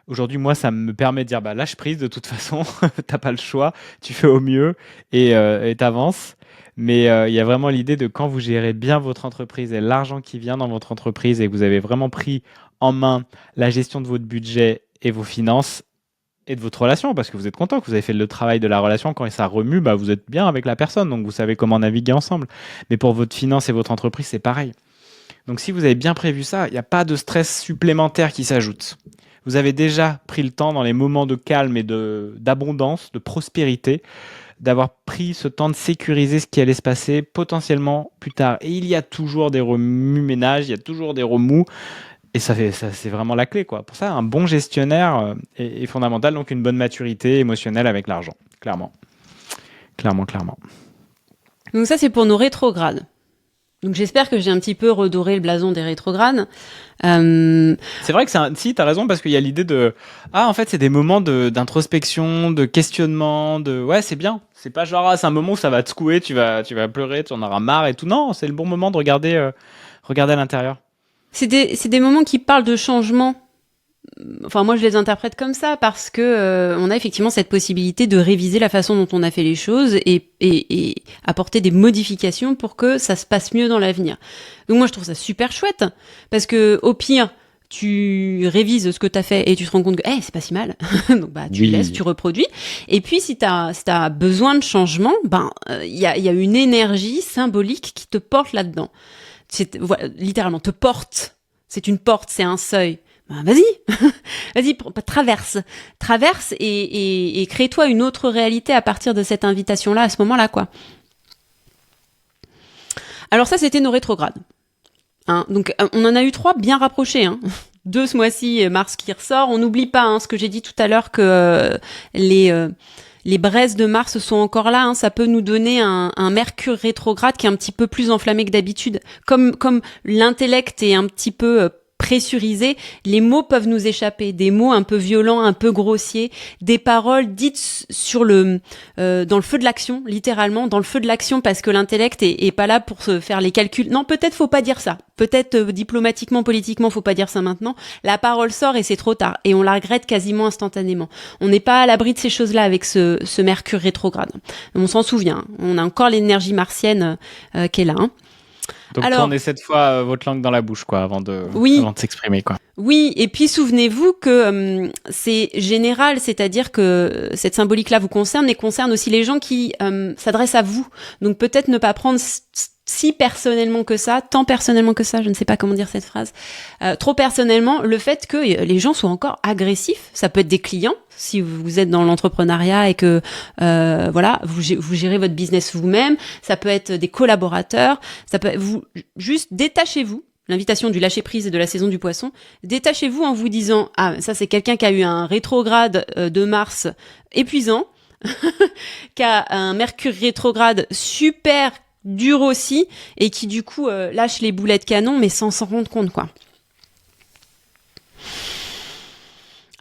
Aujourd'hui, moi, ça me permet de dire, bah, lâche prise de toute façon. T'as pas le choix. Tu fais au mieux et t'avances. Mais il y a vraiment l'idée de quand vous gérez bien votre entreprise et l'argent qui vient dans votre entreprise et que vous avez vraiment pris en main la gestion de votre budget et vos finances et de votre relation, parce que vous êtes content, que vous avez fait le travail de la relation, quand ça remue, bah, vous êtes bien avec la personne, donc vous savez comment naviguer ensemble. Mais pour votre finance et votre entreprise, c'est pareil. Donc si vous avez bien prévu ça, il n'y a pas de stress supplémentaire qui s'ajoute. Vous avez déjà pris le temps dans les moments de calme et d'abondance, de prospérité, d'avoir pris ce temps de sécuriser ce qui allait se passer potentiellement plus tard. Et il y a toujours des remue-ménages, il y a toujours des remous. Et ça, c'est vraiment la clé, quoi. Pour ça, un bon gestionnaire est fondamental, donc une bonne maturité émotionnelle avec l'argent, clairement. Clairement. Donc ça, c'est pour nos rétrogrades. Donc j'espère que j'ai un petit peu redoré le blason des rétrogrades. C'est vrai que si, t'as raison, parce qu'il y a l'idée de... Ah, en fait, c'est des moments d'introspection, de questionnement, Ouais, c'est bien. C'est pas genre, c'est un moment où ça va te secouer, tu vas pleurer, tu en auras marre et tout. Non, c'est le bon moment de regarder à l'intérieur. C'est des moments qui parlent de changement. Enfin, moi, je les interprète comme ça parce que on a effectivement cette possibilité de réviser la façon dont on a fait les choses et apporter des modifications pour que ça se passe mieux dans l'avenir. Donc moi, je trouve ça super chouette parce que au pire, tu révises ce que t'as fait et tu te rends compte que c'est pas si mal. Donc bah tu laisses, tu reproduis. Et puis si t'as besoin de changement, il y a une énergie symbolique qui te porte là-dedans. Littéralement te porte. C'est une porte, c'est un seuil. Vas-y, traverse et crée-toi une autre réalité à partir de cette invitation-là, à ce moment-là, quoi. Alors ça, c'était nos rétrogrades. Hein, donc, on en a eu 3 bien rapprochés. Hein. 2 ce mois-ci, Mars qui ressort. On n'oublie pas ce que j'ai dit tout à l'heure que les braises de Mars sont encore là. Hein, ça peut nous donner un Mercure rétrograde qui est un petit peu plus enflammé que d'habitude. Comme l'intellect est un petit peu pressurisé, les mots peuvent nous échapper, des mots un peu violents, un peu grossiers, des paroles dites dans le feu de l'action, littéralement dans le feu de l'action, parce que l'intellect est pas là pour se faire les calculs. Non, peut-être faut pas dire ça. Peut-être diplomatiquement, politiquement, faut pas dire ça maintenant. La parole sort et c'est trop tard, et on la regrette quasiment instantanément. On n'est pas à l'abri de ces choses-là avec ce Mercure rétrograde. On s'en souvient. On a encore l'énergie martienne qui est là. Hein. Donc tournez cette fois votre langue dans la bouche, quoi, avant de s'exprimer, quoi. Oui, et puis souvenez-vous que c'est général, c'est-à-dire que cette symbolique-là vous concerne et concerne aussi les gens qui s'adressent à vous. Donc peut-être ne pas prendre si personnellement que ça, tant personnellement que ça, je ne sais pas comment dire cette phrase, trop personnellement, le fait que les gens soient encore agressifs. Ça peut être des clients, si vous êtes dans l'entrepreneuriat et que vous gérez votre business vous-même. Ça peut être des collaborateurs. Ça peut juste détachez-vous. L'invitation du lâcher prise et de la saison du poisson. Détachez-vous en vous disant ça c'est quelqu'un qui a eu un rétrograde de Mars épuisant, qui a un Mercure rétrograde super dur aussi et qui du coup lâche les boulets de canon mais sans s'en rendre compte, quoi.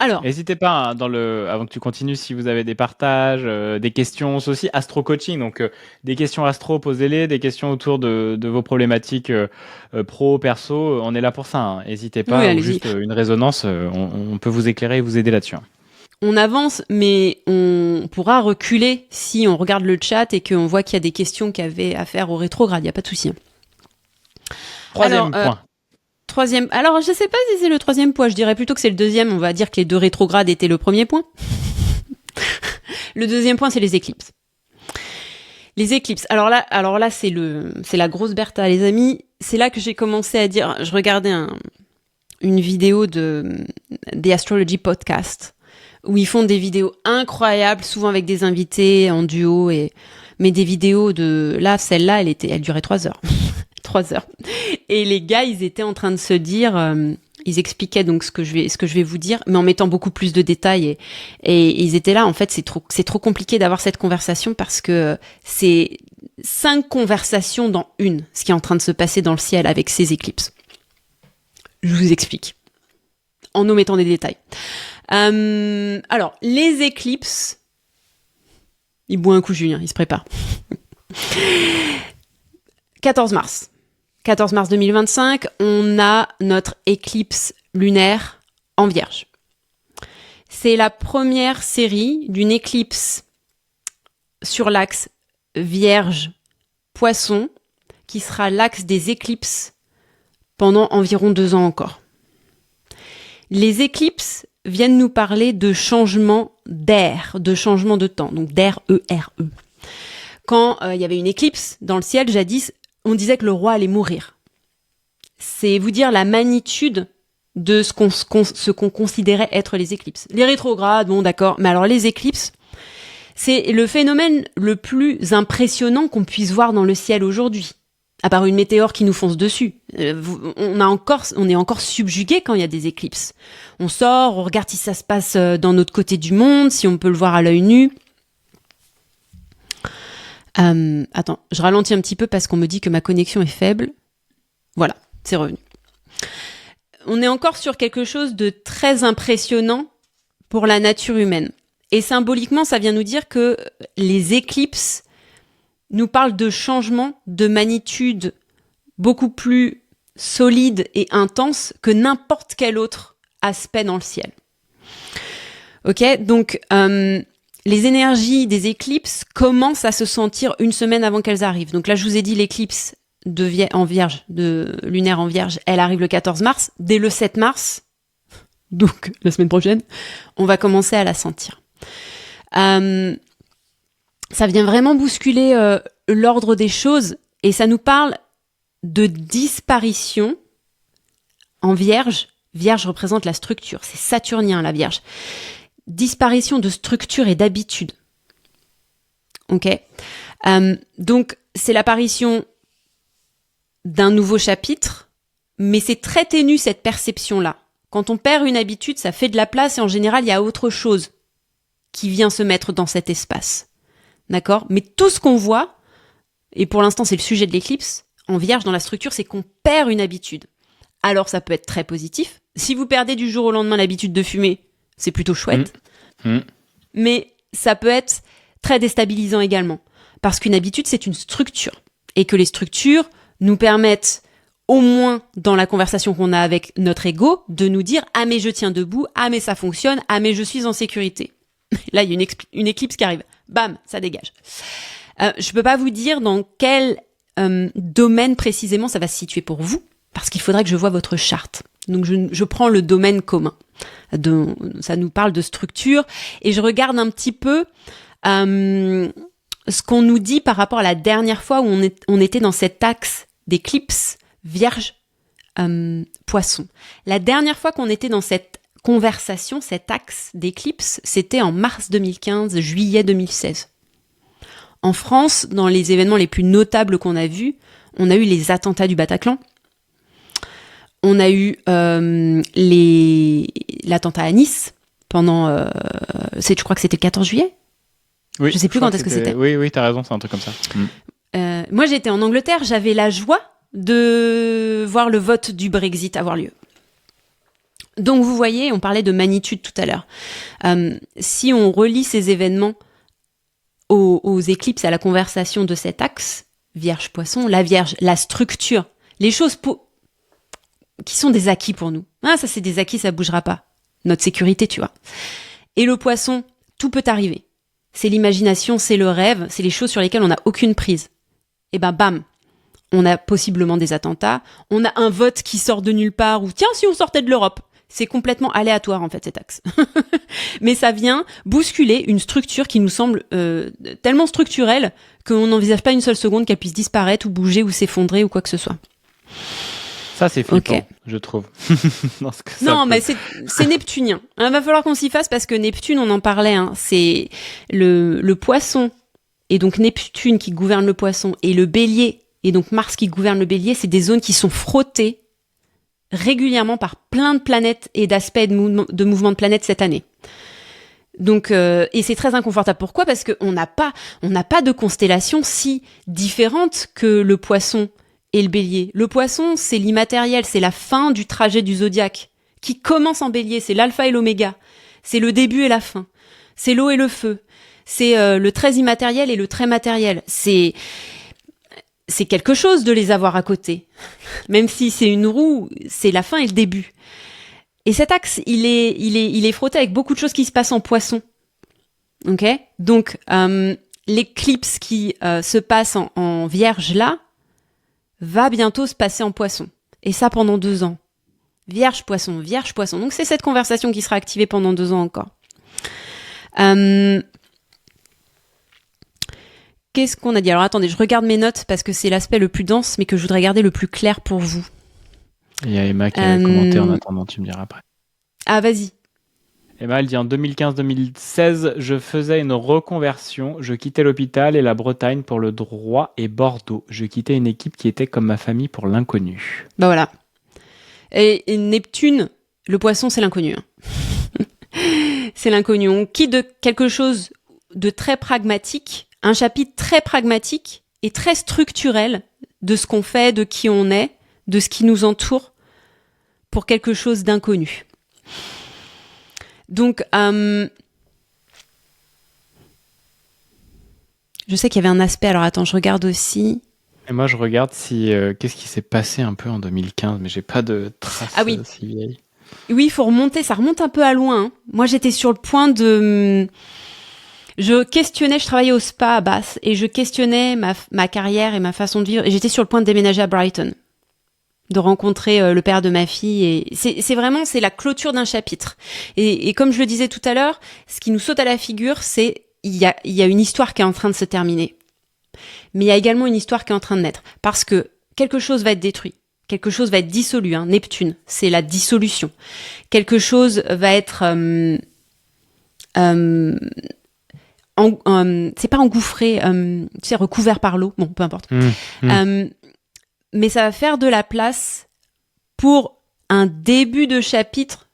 Alors, n'hésitez pas avant que tu continues, si vous avez des partages, des questions aussi astro coaching, donc des questions astro, posez-les, des questions autour de vos problématiques pro, perso, on est là pour ça. N'hésitez pas, oui, ou juste une résonance, on peut vous éclairer et vous aider là-dessus. On avance, mais on pourra reculer si on regarde le chat et qu'on voit qu'il y a des questions qui avaient à faire au rétrograde, il n'y a pas de souci. Troisième point. Alors, je sais pas si c'est le 3e point, je dirais plutôt que c'est le 2e, on va dire que les 2 rétrogrades étaient le 1er point. Le 2e point, c'est les éclipses. Les éclipses. Alors là, c'est la grosse Bertha, les amis. C'est là que j'ai commencé à dire. Je regardais une vidéo de The Astrology Podcast où ils font des vidéos incroyables, souvent avec des invités en duo mais des vidéos celle-là, elle durait 3 heures. 3 heures. Et les gars, ils étaient en train de se dire, ils expliquaient donc ce que je vais vous dire, mais en mettant beaucoup plus de détails et ils étaient là. En fait, c'est trop compliqué d'avoir cette conversation parce que c'est 5 conversations dans une, ce qui est en train de se passer dans le ciel avec ces éclipses. Je vous explique en omettant des détails. Alors, les éclipses, il boit un coup, Julien, il se prépare. 14 mars 2025, on a notre éclipse lunaire en Vierge. C'est la première série d'une éclipse sur l'axe Vierge-Poisson, qui sera l'axe des éclipses pendant environ 2 ans encore. Les éclipses viennent nous parler de changement d'air, de changement de temps, donc d'air, E-R-E. Quand il y avait une éclipse dans le ciel, jadis, on disait que le roi allait mourir. C'est vous dire la magnitude de ce qu'on considérait être les éclipses. Les rétrogrades, bon d'accord, mais alors les éclipses, c'est le phénomène le plus impressionnant qu'on puisse voir dans le ciel aujourd'hui. À part une météore qui nous fonce dessus. On est encore subjugué quand il y a des éclipses. On sort, on regarde si ça se passe dans notre côté du monde, si on peut le voir à l'œil nu. Attends, je ralentis un petit peu parce qu'on me dit que ma connexion est faible. Voilà, c'est revenu. On est encore sur quelque chose de très impressionnant pour la nature humaine. Et symboliquement, ça vient nous dire que les éclipses nous parlent de changements de magnitude beaucoup plus solides et intenses que n'importe quel autre aspect dans le ciel. Ok, donc les énergies des éclipses commencent à se sentir une semaine avant qu'elles arrivent. Donc là, je vous ai dit l'éclipse lunaire en Vierge, elle arrive le 14 mars. Dès le 7 mars, donc la semaine prochaine, on va commencer à la sentir. Ça vient vraiment bousculer l'ordre des choses et ça nous parle de disparition en Vierge. Vierge représente la structure, c'est saturnien la Vierge. Disparition de structure et d'habitude. Ok. Donc c'est l'apparition d'un nouveau chapitre, mais c'est très ténu cette perception-là. Quand on perd une habitude, ça fait de la place et en général, il y a autre chose qui vient se mettre dans cet espace. D'accord ? Mais tout ce qu'on voit, et pour l'instant c'est le sujet de l'éclipse, en Vierge dans la structure, c'est qu'on perd une habitude. Alors ça peut être très positif. Si vous perdez du jour au lendemain l'habitude de fumer, c'est plutôt chouette. Mais ça peut être très déstabilisant également. Parce qu'une habitude, c'est une structure. Et que les structures nous permettent, au moins dans la conversation qu'on a avec notre ego, de nous dire « Ah mais je tiens debout, ah mais ça fonctionne, ah mais je suis en sécurité ». Là, il y a une éclipse qui arrive. Bam, ça dégage. Je peux pas vous dire dans quel domaine précisément ça va se situer pour vous, parce qu'il faudrait que je vois votre charte. Donc je prends le domaine commun. Ça nous parle de structure et je regarde un petit peu ce qu'on nous dit par rapport à la dernière fois où on était dans cet axe d'éclipse Vierge Poisson. La dernière fois qu'on était dans cette conversation, cet axe d'éclipse, c'était en mars 2015, juillet 2016. En France, dans les événements les plus notables qu'on a vus, on a eu les attentats du Bataclan. On a eu l'attentat à Nice pendant, je crois que c'était le 14 juillet. Oui, je sais plus quand est-ce que c'était. Oui, t'as raison, c'est un truc comme ça. Moi, j'étais en Angleterre, j'avais la joie de voir le vote du Brexit avoir lieu. Donc, vous voyez, on parlait de magnitude tout à l'heure. Si on relie ces événements aux éclipses, à la conversation de cet axe, Vierge-Poisson, la Vierge, la structure, les choses qui sont des acquis pour nous. Ah, ça c'est des acquis, ça bougera pas. Notre sécurité, tu vois. Et le Poisson, tout peut arriver. C'est l'imagination, c'est le rêve, c'est les choses sur lesquelles on n'a aucune prise. Et ben bam, on a possiblement des attentats, on a un vote qui sort de nulle part, ou tiens, si on sortait de l'Europe. C'est complètement aléatoire, en fait, cet axe. Mais ça vient bousculer une structure qui nous semble tellement structurelle qu'on n'envisage pas une seule seconde qu'elle puisse disparaître ou bouger ou s'effondrer ou quoi que ce soit. Ça, c'est flippant, je trouve. Non, mais c'est neptunien. Il va falloir qu'on s'y fasse parce que Neptune, on en parlait, hein, c'est le poisson, et donc Neptune qui gouverne le poisson, et le bélier, et donc Mars qui gouverne le bélier, c'est des zones qui sont frottées régulièrement par plein de planètes et d'aspects de mouvements de planètes cette année. Donc, et c'est très inconfortable. Pourquoi ? Parce qu'on n'a pas de constellation si différente que le poisson et le bélier. Le poisson, c'est l'immatériel, c'est la fin du trajet du zodiaque, qui commence en bélier, c'est l'alpha et l'oméga, c'est le début et la fin, c'est l'eau et le feu, c'est le très immatériel et le très matériel. C'est quelque chose de les avoir à côté. Même si c'est une roue, c'est la fin et le début. Et cet axe, il est frotté avec beaucoup de choses qui se passent en poisson. Ok ? Donc, l'éclipse qui se passe en vierge là, va bientôt se passer en poisson. Et ça pendant 2 ans. Vierge, poisson, vierge, poisson. Donc c'est cette conversation qui sera activée pendant 2 ans encore. Qu'est-ce qu'on a dit ? Alors attendez, je regarde mes notes parce que c'est l'aspect le plus dense, mais que je voudrais garder le plus clair pour vous. Il y a Emma qui a commenté en attendant, tu me diras après. Ah, vas-y. Emma, elle dit en 2015-2016, je faisais une reconversion. Je quittais l'hôpital et la Bretagne pour le droit et Bordeaux. Je quittais une équipe qui était comme ma famille pour l'inconnu. Bah voilà. Et Neptune, le poisson, c'est l'inconnu. Hein. C'est l'inconnu. On quitte de quelque chose de très pragmatique, un chapitre très pragmatique et très structurel de ce qu'on fait, de qui on est, de ce qui nous entoure, pour quelque chose d'inconnu. Donc, je sais qu'il y avait un aspect, alors attends, je regarde aussi. Et moi, je regarde si qu'est-ce qui s'est passé un peu en 2015, mais j'ai pas de traces si vieilles. Oui, il faut remonter, ça remonte un peu à loin. Hein. Moi, j'étais sur le point de... je travaillais au spa à Bath, et je questionnais ma carrière et ma façon de vivre, et j'étais sur le point de déménager à Brighton, de rencontrer le père de ma fille, et c'est la clôture d'un chapitre. Et comme je le disais tout à l'heure, ce qui nous saute à la figure, c'est il y a une histoire qui est en train de se terminer. Mais il y a également une histoire qui est en train de naître. Parce que quelque chose va être détruit. Quelque chose va être dissolu. Hein. Neptune, c'est la dissolution. Quelque chose va être... c'est pas engouffré, recouvert par l'eau. Bon, peu importe. Mais ça va faire de la place pour un début de chapitre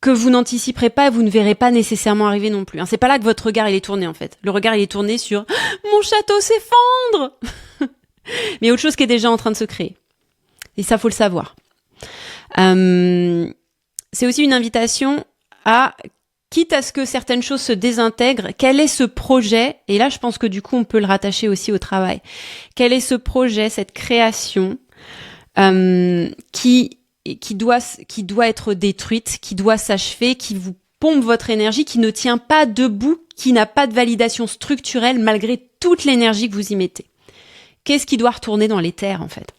que vous n'anticiperez pas et vous ne verrez pas nécessairement arriver non plus. Hein, c'est pas là que votre regard il est tourné en fait. Le regard il est tourné sur « Mon château s'effondre !» Mais il y a autre chose qui est déjà en train de se créer. Et ça, faut le savoir. C'est aussi une invitation à, quitte à ce que certaines choses se désintègrent, quel est ce projet ? Et là, je pense que du coup, on peut le rattacher aussi au travail. Quel est ce projet, cette création qui doit être détruite, qui doit s'achever, qui vous pompe votre énergie, qui ne tient pas debout, qui n'a pas de validation structurelle malgré toute l'énergie que vous y mettez. Qu'est-ce qui doit retourner dans les terres, en fait ?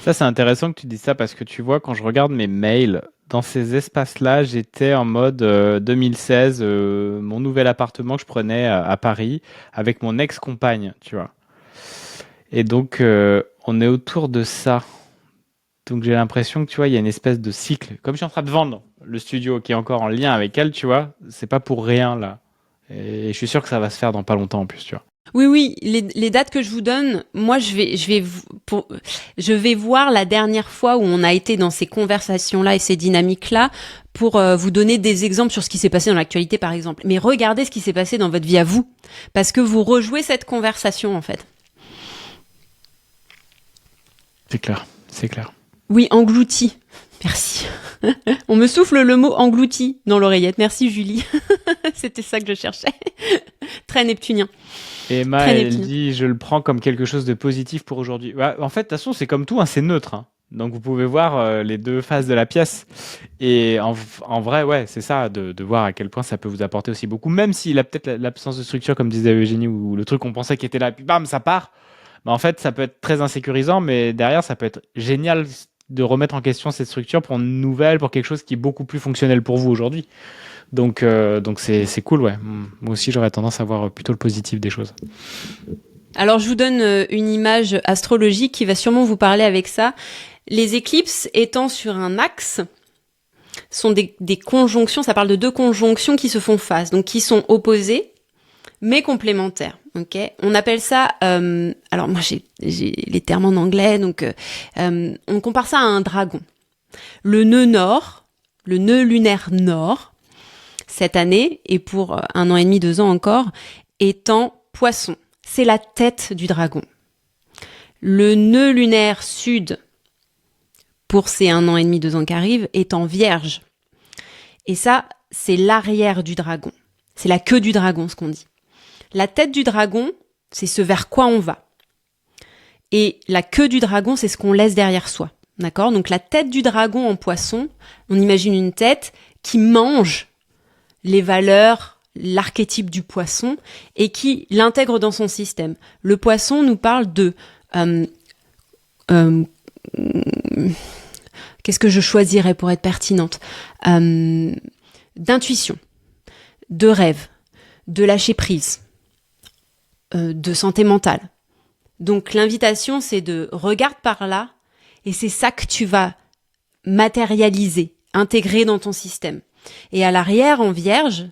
Ça, c'est intéressant que tu dises ça parce que tu vois, quand je regarde mes mails, dans ces espaces-là, j'étais en mode 2016, mon nouvel appartement que je prenais à Paris avec mon ex-compagne, tu vois. Et donc, on est autour de ça. Donc, j'ai l'impression que, tu vois, il y a une espèce de cycle. Comme je suis en train de vendre le studio qui est encore en lien avec elle, tu vois, c'est pas pour rien, là. Et je suis sûr que ça va se faire dans pas longtemps, en plus, tu vois. Oui, les dates que je vous donne, moi je vais voir la dernière fois où on a été dans ces conversations-là et ces dynamiques-là pour vous donner des exemples sur ce qui s'est passé dans l'actualité par exemple. Mais regardez ce qui s'est passé dans votre vie à vous, parce que vous rejouez cette conversation en fait. C'est clair, c'est clair. Oui, englouti. Merci. On me souffle le mot englouti dans l'oreillette. Merci Julie. C'était ça que je cherchais. Très neptunien. Et Emma, elle dit, je le prends comme quelque chose de positif pour aujourd'hui. Bah, en fait, de toute façon, c'est comme tout, hein, c'est neutre. Hein. Donc, vous pouvez voir les deux faces de la pièce. Et en vrai, ouais, c'est ça, de voir à quel point ça peut vous apporter aussi beaucoup. Même s'il a peut-être l'absence de structure, comme disait Eugénie, ou le truc qu'on pensait qui était là, puis bam, ça part. Bah, en fait, ça peut être très insécurisant, mais derrière, ça peut être génial de remettre en question cette structure pour une nouvelle, pour quelque chose qui est beaucoup plus fonctionnel pour vous aujourd'hui. Donc c'est cool, ouais. Moi aussi, j'aurais tendance à voir plutôt le positif des choses. Alors, je vous donne une image astrologique qui va sûrement vous parler avec ça. Les éclipses étant sur un axe sont des conjonctions, ça parle de deux conjonctions qui se font face, donc qui sont opposées, mais complémentaires. Ok, on appelle ça, alors moi j'ai les termes en anglais, donc on compare ça à un dragon. Le nœud nord, le nœud lunaire nord, cette année, et pour 1 an et demi, 2 ans encore, est en Poisson. C'est la tête du dragon. Le nœud lunaire sud, pour ces 1 an et demi, 2 ans qui arrivent, est en Vierge. Et ça, c'est l'arrière du dragon. C'est la queue du dragon, ce qu'on dit. La tête du dragon, c'est ce vers quoi on va. Et la queue du dragon, c'est ce qu'on laisse derrière soi. D'accord ? Donc la tête du dragon en Poisson, on imagine une tête qui mange les valeurs, l'archétype du poisson et qui l'intègre dans son système. Le poisson nous parle de qu'est-ce que je choisirais pour être pertinente ? D'intuition, de rêve, de lâcher prise, de santé mentale. Donc l'invitation, c'est de regarde par là et c'est ça que tu vas matérialiser, intégrer dans ton système. Et à l'arrière, en Vierge,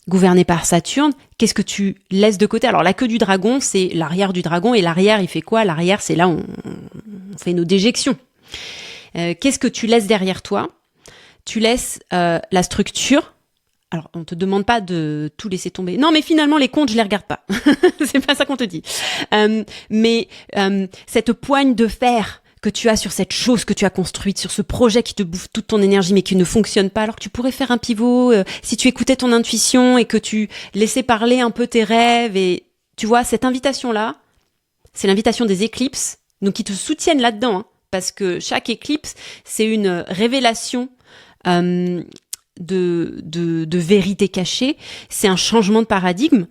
gouverné par Saturne, qu'est-ce que tu laisses de côté ? Alors la queue du dragon, c'est l'arrière du dragon, et l'arrière, il fait quoi ? L'arrière, c'est là où on fait nos déjections. Qu'est-ce que tu laisses derrière toi ? Tu laisses la structure. Alors, on te demande pas de tout laisser tomber. Non, mais finalement, les comptes, je les regarde pas. C'est pas ça qu'on te dit. Mais cette poigne de fer que tu as sur cette chose que tu as construite, sur ce projet qui te bouffe toute ton énergie mais qui ne fonctionne pas, alors que tu pourrais faire un pivot si tu écoutais ton intuition et que tu laissais parler un peu tes rêves. Et tu vois, cette invitation-là, c'est l'invitation des éclipses, donc qui te soutiennent là-dedans, hein, parce que chaque éclipse, c'est une révélation de vérité cachée, c'est un changement de paradigme.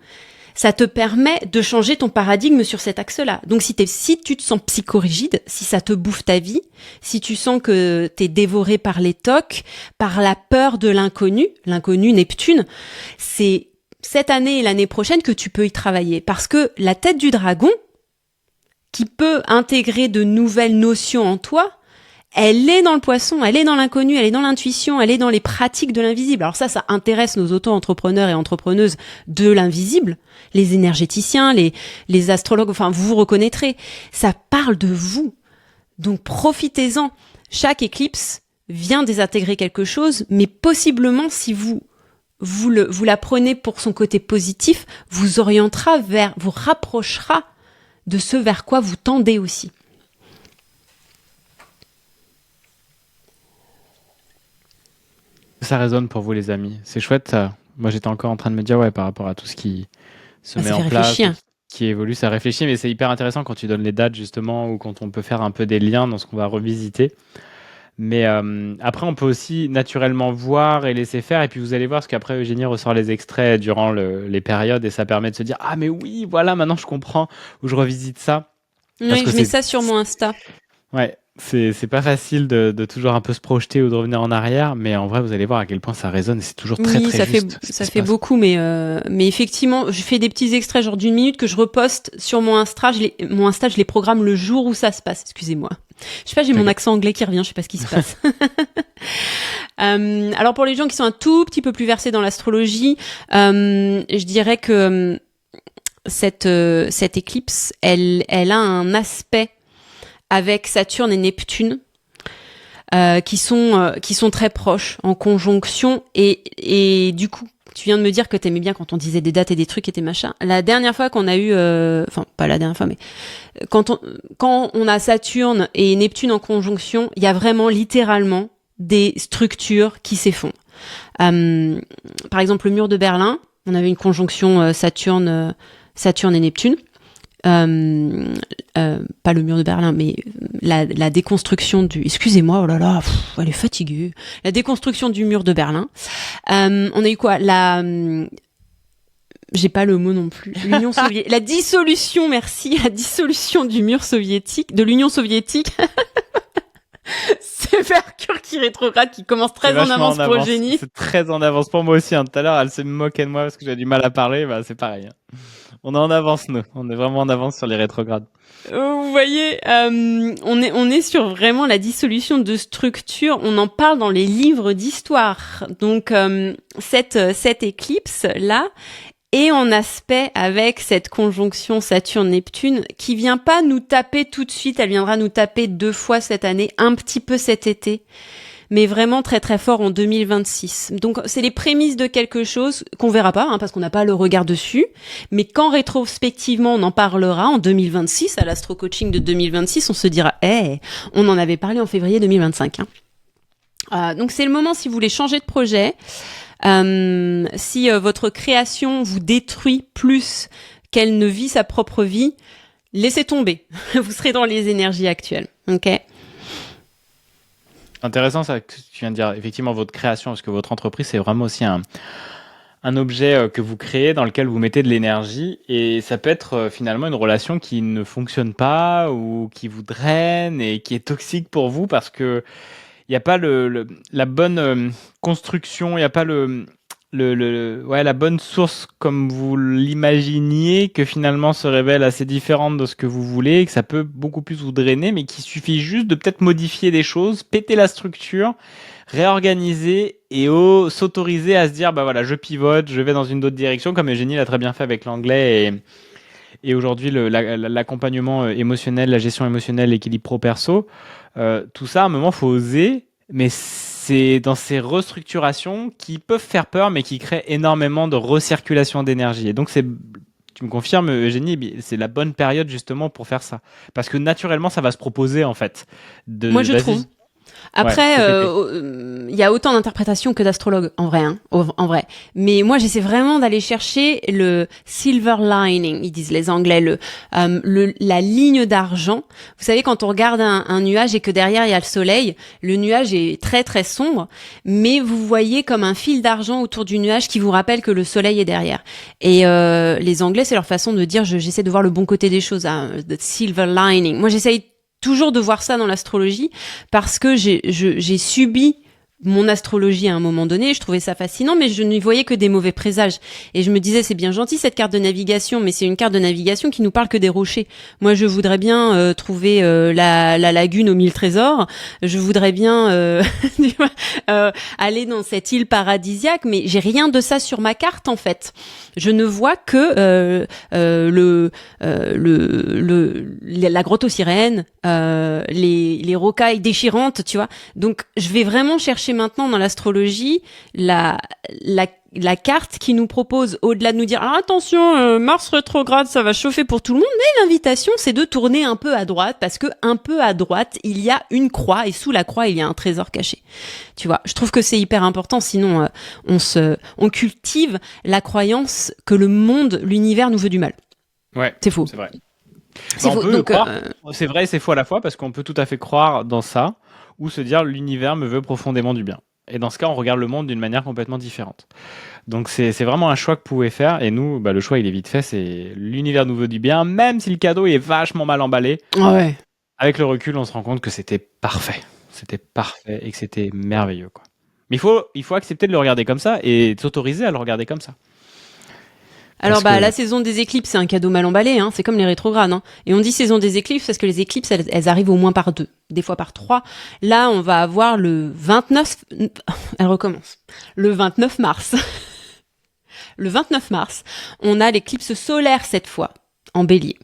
Ça te permet de changer ton paradigme sur cet axe-là. Donc si tu te sens psychorigide, si ça te bouffe ta vie, si tu sens que t'es dévoré par les tocs, par la peur de l'inconnu Neptune, c'est cette année et l'année prochaine que tu peux y travailler. Parce que la tête du dragon, qui peut intégrer de nouvelles notions en toi, elle est dans le poisson, elle est dans l'inconnu, elle est dans l'intuition, elle est dans les pratiques de l'invisible. Alors ça intéresse nos auto-entrepreneurs et entrepreneuses de l'invisible, les énergéticiens, les astrologues, enfin vous reconnaîtrez. Ça parle de vous. Donc profitez-en. Chaque éclipse vient désintégrer quelque chose, mais possiblement si vous la prenez pour son côté positif, vous orientera vous rapprochera de ce vers quoi vous tendez aussi. Ça résonne pour vous, les amis. C'est chouette, ça. Moi, j'étais encore en train de me dire, ouais, par rapport à tout ce qui se met en place, qui évolue, ça réfléchit, mais c'est hyper intéressant quand tu donnes les dates, justement, ou quand on peut faire un peu des liens dans ce qu'on va revisiter. Mais après, on peut aussi naturellement voir et laisser faire. Et puis, vous allez voir, parce qu'après, Eugénie ressort les extraits durant les périodes et ça permet de se dire, ah, mais oui, voilà, maintenant, je comprends, ou je revisite ça. Oui, je mets ça sur mon Insta. Ouais. C'est pas facile de toujours un peu se projeter ou de revenir en arrière, mais en vrai, vous allez voir à quel point ça résonne et c'est toujours très juste. Ça fait beaucoup, mais effectivement, je fais des petits extraits genre d'1 minute que je reposte sur mon Insta. Mon Insta, je les programme le jour où ça se passe. Excusez-moi. Je sais pas, j'ai mon accent anglais qui revient, je sais pas ce qui se passe. Alors pour les gens qui sont un tout petit peu plus versés dans l'astrologie, je dirais que cette éclipse, elle a un aspect avec Saturne et Neptune, qui sont très proches, en conjonction, et du coup, tu viens de me dire que t'aimais bien quand on disait des dates et des trucs et des machins. La dernière fois qu'on a eu, enfin, pas la dernière fois, mais quand on a Saturne et Neptune en conjonction, il y a vraiment, littéralement, des structures qui s'effondrent. Par exemple, le mur de Berlin, on avait une conjonction Saturne et Neptune. Pas le mur de Berlin, mais la déconstruction excusez-moi, oh là là, elle est fatiguée. La déconstruction du mur de Berlin. On a eu quoi? J'ai pas le mot non plus. L'Union soviétique. La dissolution, merci. La dissolution du mur soviétique, de l'Union soviétique. C'est Mercure qui rétrograde, qui commence très en avance pour le génie. C'est très en avance pour moi aussi. Tout à l'heure, elle se moquait de moi parce que j'ai du mal à parler. Bah, c'est pareil. On est en avance, nous. On est vraiment en avance sur les rétrogrades. Vous voyez, on est sur vraiment la dissolution de structure. On en parle dans les livres d'histoire. Donc, cette éclipse-là est en aspect avec cette conjonction Saturne-Neptune qui vient pas nous taper tout de suite. Elle viendra nous taper 2 fois cette année, un petit peu cet été, mais vraiment très très fort en 2026. Donc c'est les prémices de quelque chose qu'on verra pas, parce qu'on n'a pas le regard dessus, mais quand rétrospectivement on en parlera en 2026, à l'astro-coaching de 2026, on se dira « on en avait parlé en février 2025 ». Donc c'est le moment si vous voulez changer de projet, si votre création vous détruit plus qu'elle ne vit sa propre vie, laissez tomber. Vous serez dans les énergies actuelles. Ok. Intéressant ça que tu viens de dire. Effectivement, votre création, parce que votre entreprise, c'est vraiment aussi un objet que vous créez dans lequel vous mettez de l'énergie. Et ça peut être finalement une relation qui ne fonctionne pas ou qui vous draine et qui est toxique pour vous parce que il n'y a pas la bonne construction, il n'y a pas la bonne source comme vous l'imaginiez, que finalement se révèle assez différente de ce que vous voulez, que ça peut beaucoup plus vous drainer, mais qu'il suffit juste de peut-être modifier des choses, péter la structure, réorganiser et s'autoriser à se dire, bah voilà, je pivote, je vais dans une autre direction, comme Eugénie l'a très bien fait avec l'anglais et aujourd'hui l'accompagnement émotionnel, la gestion émotionnelle, l'équilibre pro-perso. Tout ça, à un moment, faut oser, mais c'est dans ces restructurations qui peuvent faire peur, mais qui créent énormément de recirculation d'énergie. Et donc, tu me confirmes, Eugénie, c'est la bonne période justement pour faire ça. Parce que naturellement, ça va se proposer, en fait. Moi, je trouve. Après, il y a autant d'interprétations que d'astrologues, en vrai, en vrai. Mais moi, j'essaie vraiment d'aller chercher le silver lining, ils disent les Anglais, la ligne d'argent. Vous savez, quand on regarde un nuage et que derrière il y a le soleil, le nuage est très très sombre, mais vous voyez comme un fil d'argent autour du nuage qui vous rappelle que le soleil est derrière. Et les Anglais, c'est leur façon de dire, j'essaie de voir le bon côté des choses, the silver lining. Moi, j'essaye toujours de voir ça dans l'astrologie parce que j'ai subi mon astrologie à un moment donné, je trouvais ça fascinant, mais je n'y voyais que des mauvais présages. Et je me disais, c'est bien gentil cette carte de navigation, mais c'est une carte de navigation qui nous parle que des rochers. Moi, je voudrais bien trouver la lagune aux 1000 trésors. Je voudrais bien aller dans cette île paradisiaque, mais j'ai rien de ça sur ma carte en fait. Je ne vois que la grotte aux sirènes, les rocailles déchirantes, tu vois. Donc, je vais vraiment chercher maintenant dans l'astrologie la carte qui nous propose, au-delà de nous dire, alors attention, Mars rétrograde, ça va chauffer pour tout le monde, mais l'invitation, c'est de tourner un peu à droite, parce que un peu à droite, il y a une croix, et sous la croix, il y a un trésor caché. Tu vois, je trouve que c'est hyper important, sinon on cultive la croyance que le monde, l'univers nous veut du mal. Ouais, c'est faux. C'est vrai. On peut croire, c'est vrai et c'est faux à la fois, parce qu'on peut tout à fait croire dans ça, ou se dire l'univers me veut profondément du bien. Et dans ce cas, on regarde le monde d'une manière complètement différente. Donc c'est vraiment un choix que vous pouvez faire. Et nous, le choix, il est vite fait. C'est l'univers nous veut du bien, même si le cadeau est vachement mal emballé. Ouais. Avec le recul, on se rend compte que c'était parfait. C'était parfait et que c'était merveilleux, quoi. Mais il faut accepter de le regarder comme ça et de s'autoriser à le regarder comme ça. Alors la saison des éclipses, c'est un cadeau mal emballé, c'est comme les rétrogrades. Et on dit saison des éclipses parce que les éclipses, elles arrivent au moins par 2, des fois par 3. Là, on va avoir le 29... Elle recommence. Le 29 mars. Le 29 mars, on a l'éclipse solaire cette fois, en bélier.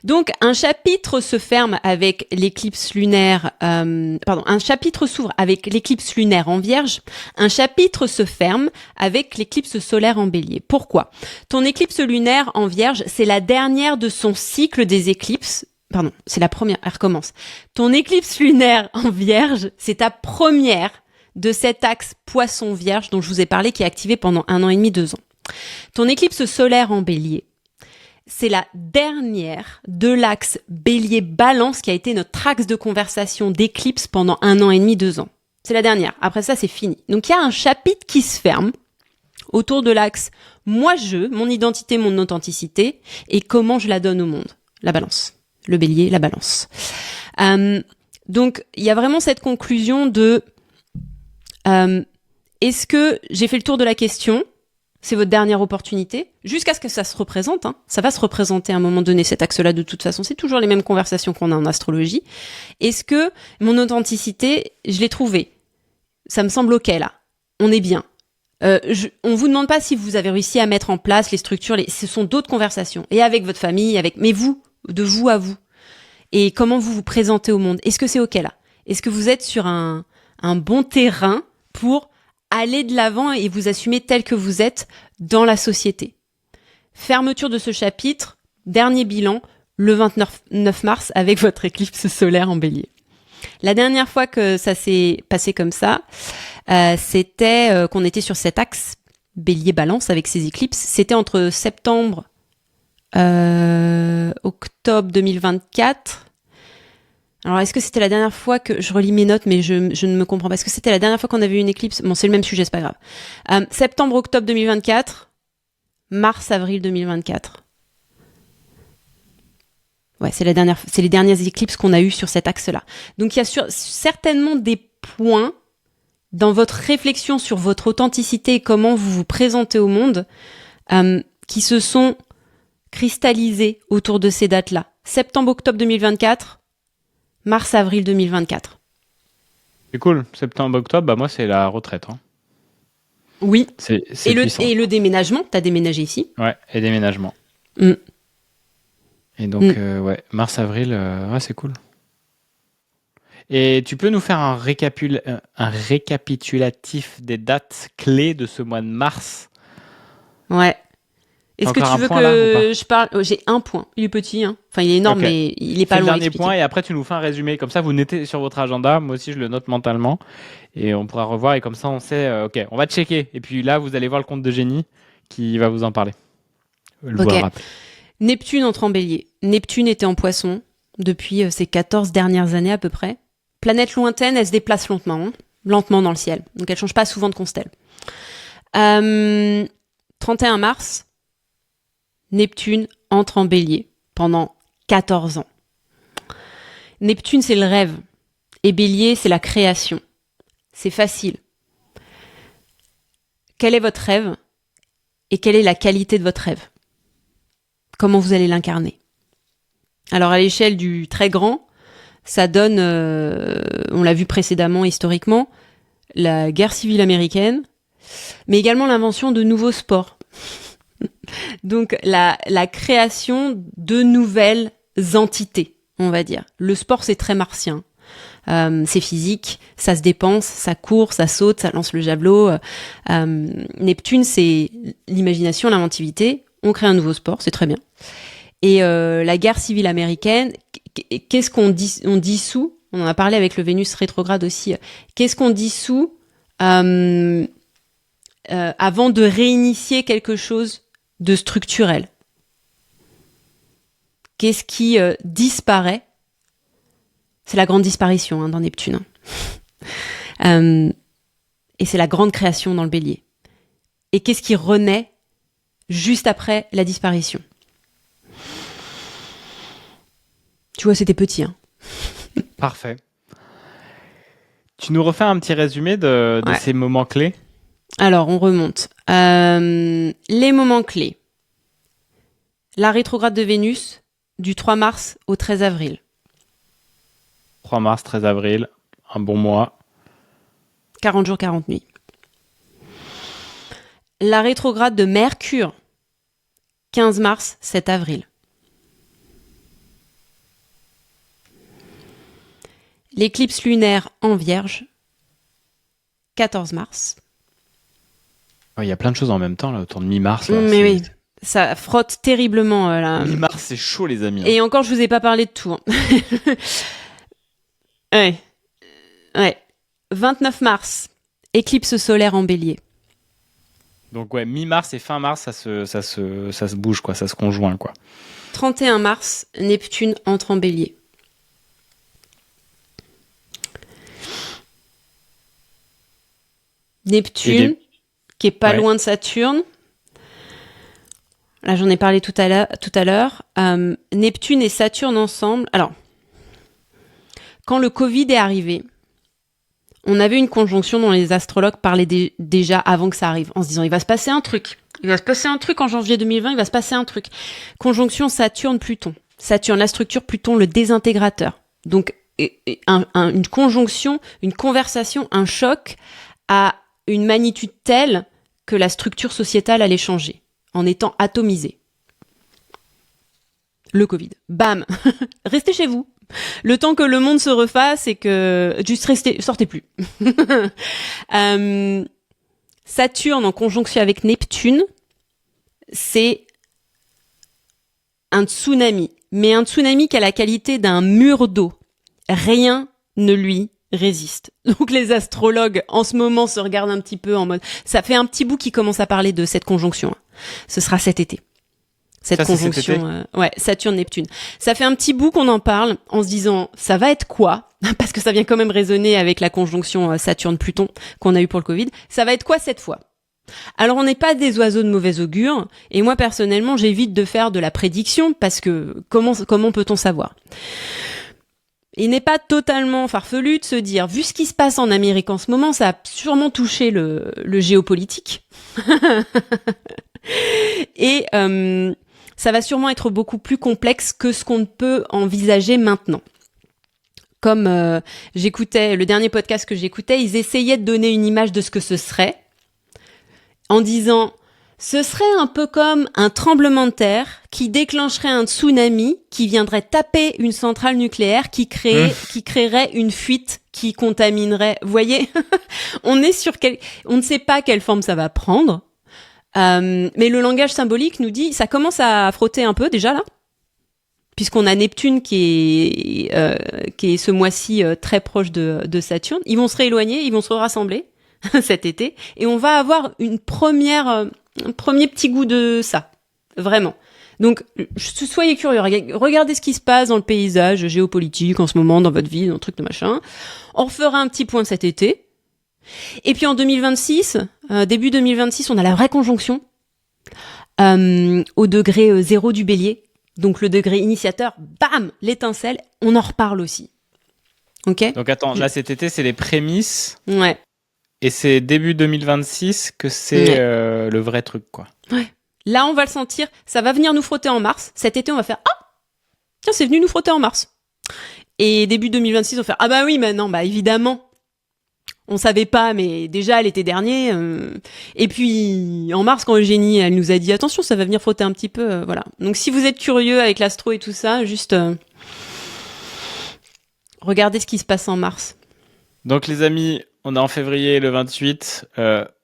Donc un chapitre se ferme avec l'éclipse lunaire, un chapitre s'ouvre avec l'éclipse lunaire en Vierge, un chapitre se ferme avec l'éclipse solaire en Bélier. Pourquoi ? Ton éclipse lunaire en Vierge, c'est la dernière de son cycle des éclipses. Pardon, c'est la première, elle recommence. Ton éclipse lunaire en Vierge, c'est ta première de cet axe Poisson-Vierge dont je vous ai parlé qui est activé pendant 1 an et demi, 2 ans. Ton éclipse solaire en Bélier, c'est la dernière de l'axe Bélier-Balance qui a été notre axe de conversation d'éclipse pendant 1 an et demi, 2 ans. C'est la dernière. Après ça, c'est fini. Donc, il y a un chapitre qui se ferme autour de l'axe moi-je, mon identité, mon authenticité et comment je la donne au monde. La Balance. Le Bélier, la Balance. Donc, il y a vraiment cette conclusion de est-ce que j'ai fait le tour de la question ? C'est votre dernière opportunité, jusqu'à ce que ça se représente. Ça va se représenter à un moment donné, cet axe-là, de toute façon. C'est toujours les mêmes conversations qu'on a en astrologie. Est-ce que mon authenticité, je l'ai trouvée ? Ça me semble OK, là. On est bien. On vous demande pas si vous avez réussi à mettre en place les structures. Ce sont d'autres conversations. Et avec votre famille, mais vous, de vous à vous. Et comment vous vous présentez au monde. Est-ce que c'est OK, là ? Est-ce que vous êtes sur un bon terrain pour aller de l'avant et vous assumer tel que vous êtes dans la société. Fermeture de ce chapitre, dernier bilan, le 29 mars avec votre éclipse solaire en Bélier. La dernière fois que ça s'est passé comme ça, c'était qu'on était sur cet axe Bélier-Balance avec ces éclipses. C'était entre septembre, octobre 2024. Alors, est-ce que c'était la dernière fois que... Je relis mes notes, mais je ne me comprends pas. Est-ce que c'était la dernière fois qu'on avait eu une éclipse ? Bon, c'est le même sujet, c'est pas grave. Septembre-octobre 2024, mars-avril 2024. Ouais, c'est les dernières éclipses qu'on a eues sur cet axe-là. Donc, il y a certainement des points dans votre réflexion sur votre authenticité et comment vous vous présentez au monde qui se sont cristallisés autour de ces dates-là. Septembre-octobre 2024, mars-avril 2024. C'est cool. Septembre-octobre, moi, c'est la retraite. Oui. C'est puissant. Et le déménagement, t'as déménagé ici. Ouais, et déménagement. Et donc, mars-avril, c'est cool. Et tu peux nous faire un récapitulatif des dates clés de ce mois de mars ? Ouais. Est-ce que tu veux que je parle ? J'ai un point. Il est petit, Enfin, il est énorme, mais il est pas long à expliquer. Le dernier point, et après, tu nous fais un résumé. Comme ça, vous notez sur votre agenda. Moi aussi, je le note mentalement. Et on pourra revoir. Et comme ça, on sait, OK, on va checker. Et puis là, vous allez voir le compte de Génie qui va vous en parler. Neptune entre en Bélier. Neptune était en Poisson depuis ces 14 dernières années à peu près. Planète lointaine, elle se déplace lentement dans le ciel. Donc, elle change pas souvent de constelle. 31 mars, Neptune entre en Bélier pendant 14 ans. Neptune, c'est le rêve. Et Bélier, c'est la création. C'est facile. Quel est votre rêve ? Et quelle est la qualité de votre rêve ? Comment vous allez l'incarner ? Alors, à l'échelle du très grand, ça donne, on l'a vu précédemment historiquement, la guerre civile américaine, mais également l'invention de nouveaux sports. Donc, la création de nouvelles entités, on va dire. Le sport, c'est très martien. C'est physique, ça se dépense, ça court, ça saute, ça lance le javelot. Neptune, c'est l'imagination, l'inventivité. On crée un nouveau sport, c'est très bien. Et la guerre civile américaine, qu'est-ce qu'on dissout ? On en a parlé avec le Vénus rétrograde aussi. Qu'est-ce qu'on dissout avant de réinitier quelque chose de structurel ? Qu'est-ce qui disparaît ? C'est la grande disparition dans Neptune. Et c'est la grande création dans le Bélier. Et qu'est-ce qui renaît juste après la disparition ? Tu vois, c'était petit. Parfait. Tu nous refais un petit résumé de ces moments clés ? Alors, on remonte. Les moments clés. La rétrograde de Vénus, du 3 mars au 13 avril. 3 mars, 13 avril, un bon mois. 40 jours, 40 nuits. La rétrograde de Mercure, 15 mars, 7 avril. L'éclipse lunaire en Vierge, 14 mars. Il y a plein de choses en même temps, là, autour de mi-mars. Mais oui, ça frotte terriblement. Là. Mi-mars, c'est chaud, les amis. Et encore, je vous ai pas parlé de tout. Ouais. 29 mars, éclipse solaire en Bélier. Donc mi-mars et fin mars, ça se bouge, quoi, ça se conjoint, quoi. 31 mars, Neptune entre en Bélier. Neptune, qui est pas loin de Saturne. Là, j'en ai parlé tout à l'heure. Neptune et Saturne ensemble. Alors, Quand le Covid est arrivé, on avait une conjonction dont les astrologues parlaient déjà avant que ça arrive, en se disant il va se passer un truc. Il va se passer un truc en janvier 2020, il va se passer un truc. Conjonction Saturne-Pluton. Saturne, la structure, Pluton, le désintégrateur. Donc, une conjonction, une conversation, un choc à une magnitude telle que la structure sociétale allait changer, en étant atomisée. Le Covid. Bam. Restez chez vous. Le temps que le monde se refasse et que... Juste restez, sortez plus. Saturne en conjonction avec Neptune, c'est un tsunami. Mais un tsunami qui a la qualité d'un mur d'eau. Rien ne lui résiste. Donc les astrologues, en ce moment, se regardent un petit peu en mode... Ça fait un petit bout qui commence à parler de cette conjonction. Ce sera cet été. Cette conjonction, Saturne-Neptune. Ça fait un petit bout qu'on en parle en se disant, ça va être quoi? Parce que ça vient quand même résonner avec la conjonction Saturne-Pluton qu'on a eue pour le Covid. Ça va être quoi cette fois? Alors on n'est pas des oiseaux de mauvais augure, et moi personnellement j'évite de faire de la prédiction parce que comment peut-on savoir? Il n'est pas totalement farfelu de se dire, vu ce qui se passe en Amérique en ce moment, ça a sûrement touché le géopolitique. Et ça va sûrement être beaucoup plus complexe que ce qu'on peut envisager maintenant. Comme j'écoutais, le dernier podcast que j'écoutais, ils essayaient de donner une image de ce que ce serait, en disant, ce serait un peu comme un tremblement de terre qui déclencherait un tsunami, qui viendrait taper une centrale nucléaire, qui créerait une fuite qui contaminerait. Vous voyez, on ne sait pas quelle forme ça va prendre. Mais le langage symbolique nous dit, ça commence à frotter un peu déjà là, puisqu'on a Neptune qui est ce mois-ci très proche de Saturne. Ils vont se rééloigner, ils vont se rassembler cet été, et on va avoir un premier petit goût de ça, vraiment. Donc, soyez curieux, regardez ce qui se passe dans le paysage géopolitique en ce moment, dans votre vie, dans le truc de machin. On refera un petit point cet été. Et puis en 2026, début 2026, on a la vraie conjonction au degré 0 du bélier. Donc le degré initiateur, bam, l'étincelle, on en reparle aussi. Ok ? Donc attends, là cet été, c'est les prémices. Ouais. Et c'est début 2026 que c'est le vrai truc, quoi. Ouais. Là, on va le sentir, ça va venir nous frotter en mars. Cet été, on va faire « Ah, tiens, c'est venu nous frotter en mars. » Et début 2026, on va faire « Ah bah oui, mais non, bah évidemment. » On savait pas, mais déjà l'été dernier. Et puis en mars, quand Eugénie, elle nous a dit attention, ça va venir frotter un petit peu, voilà. Donc si vous êtes curieux avec l'astro et tout ça, juste regardez ce qui se passe en mars. Donc les amis, on est en février le 28.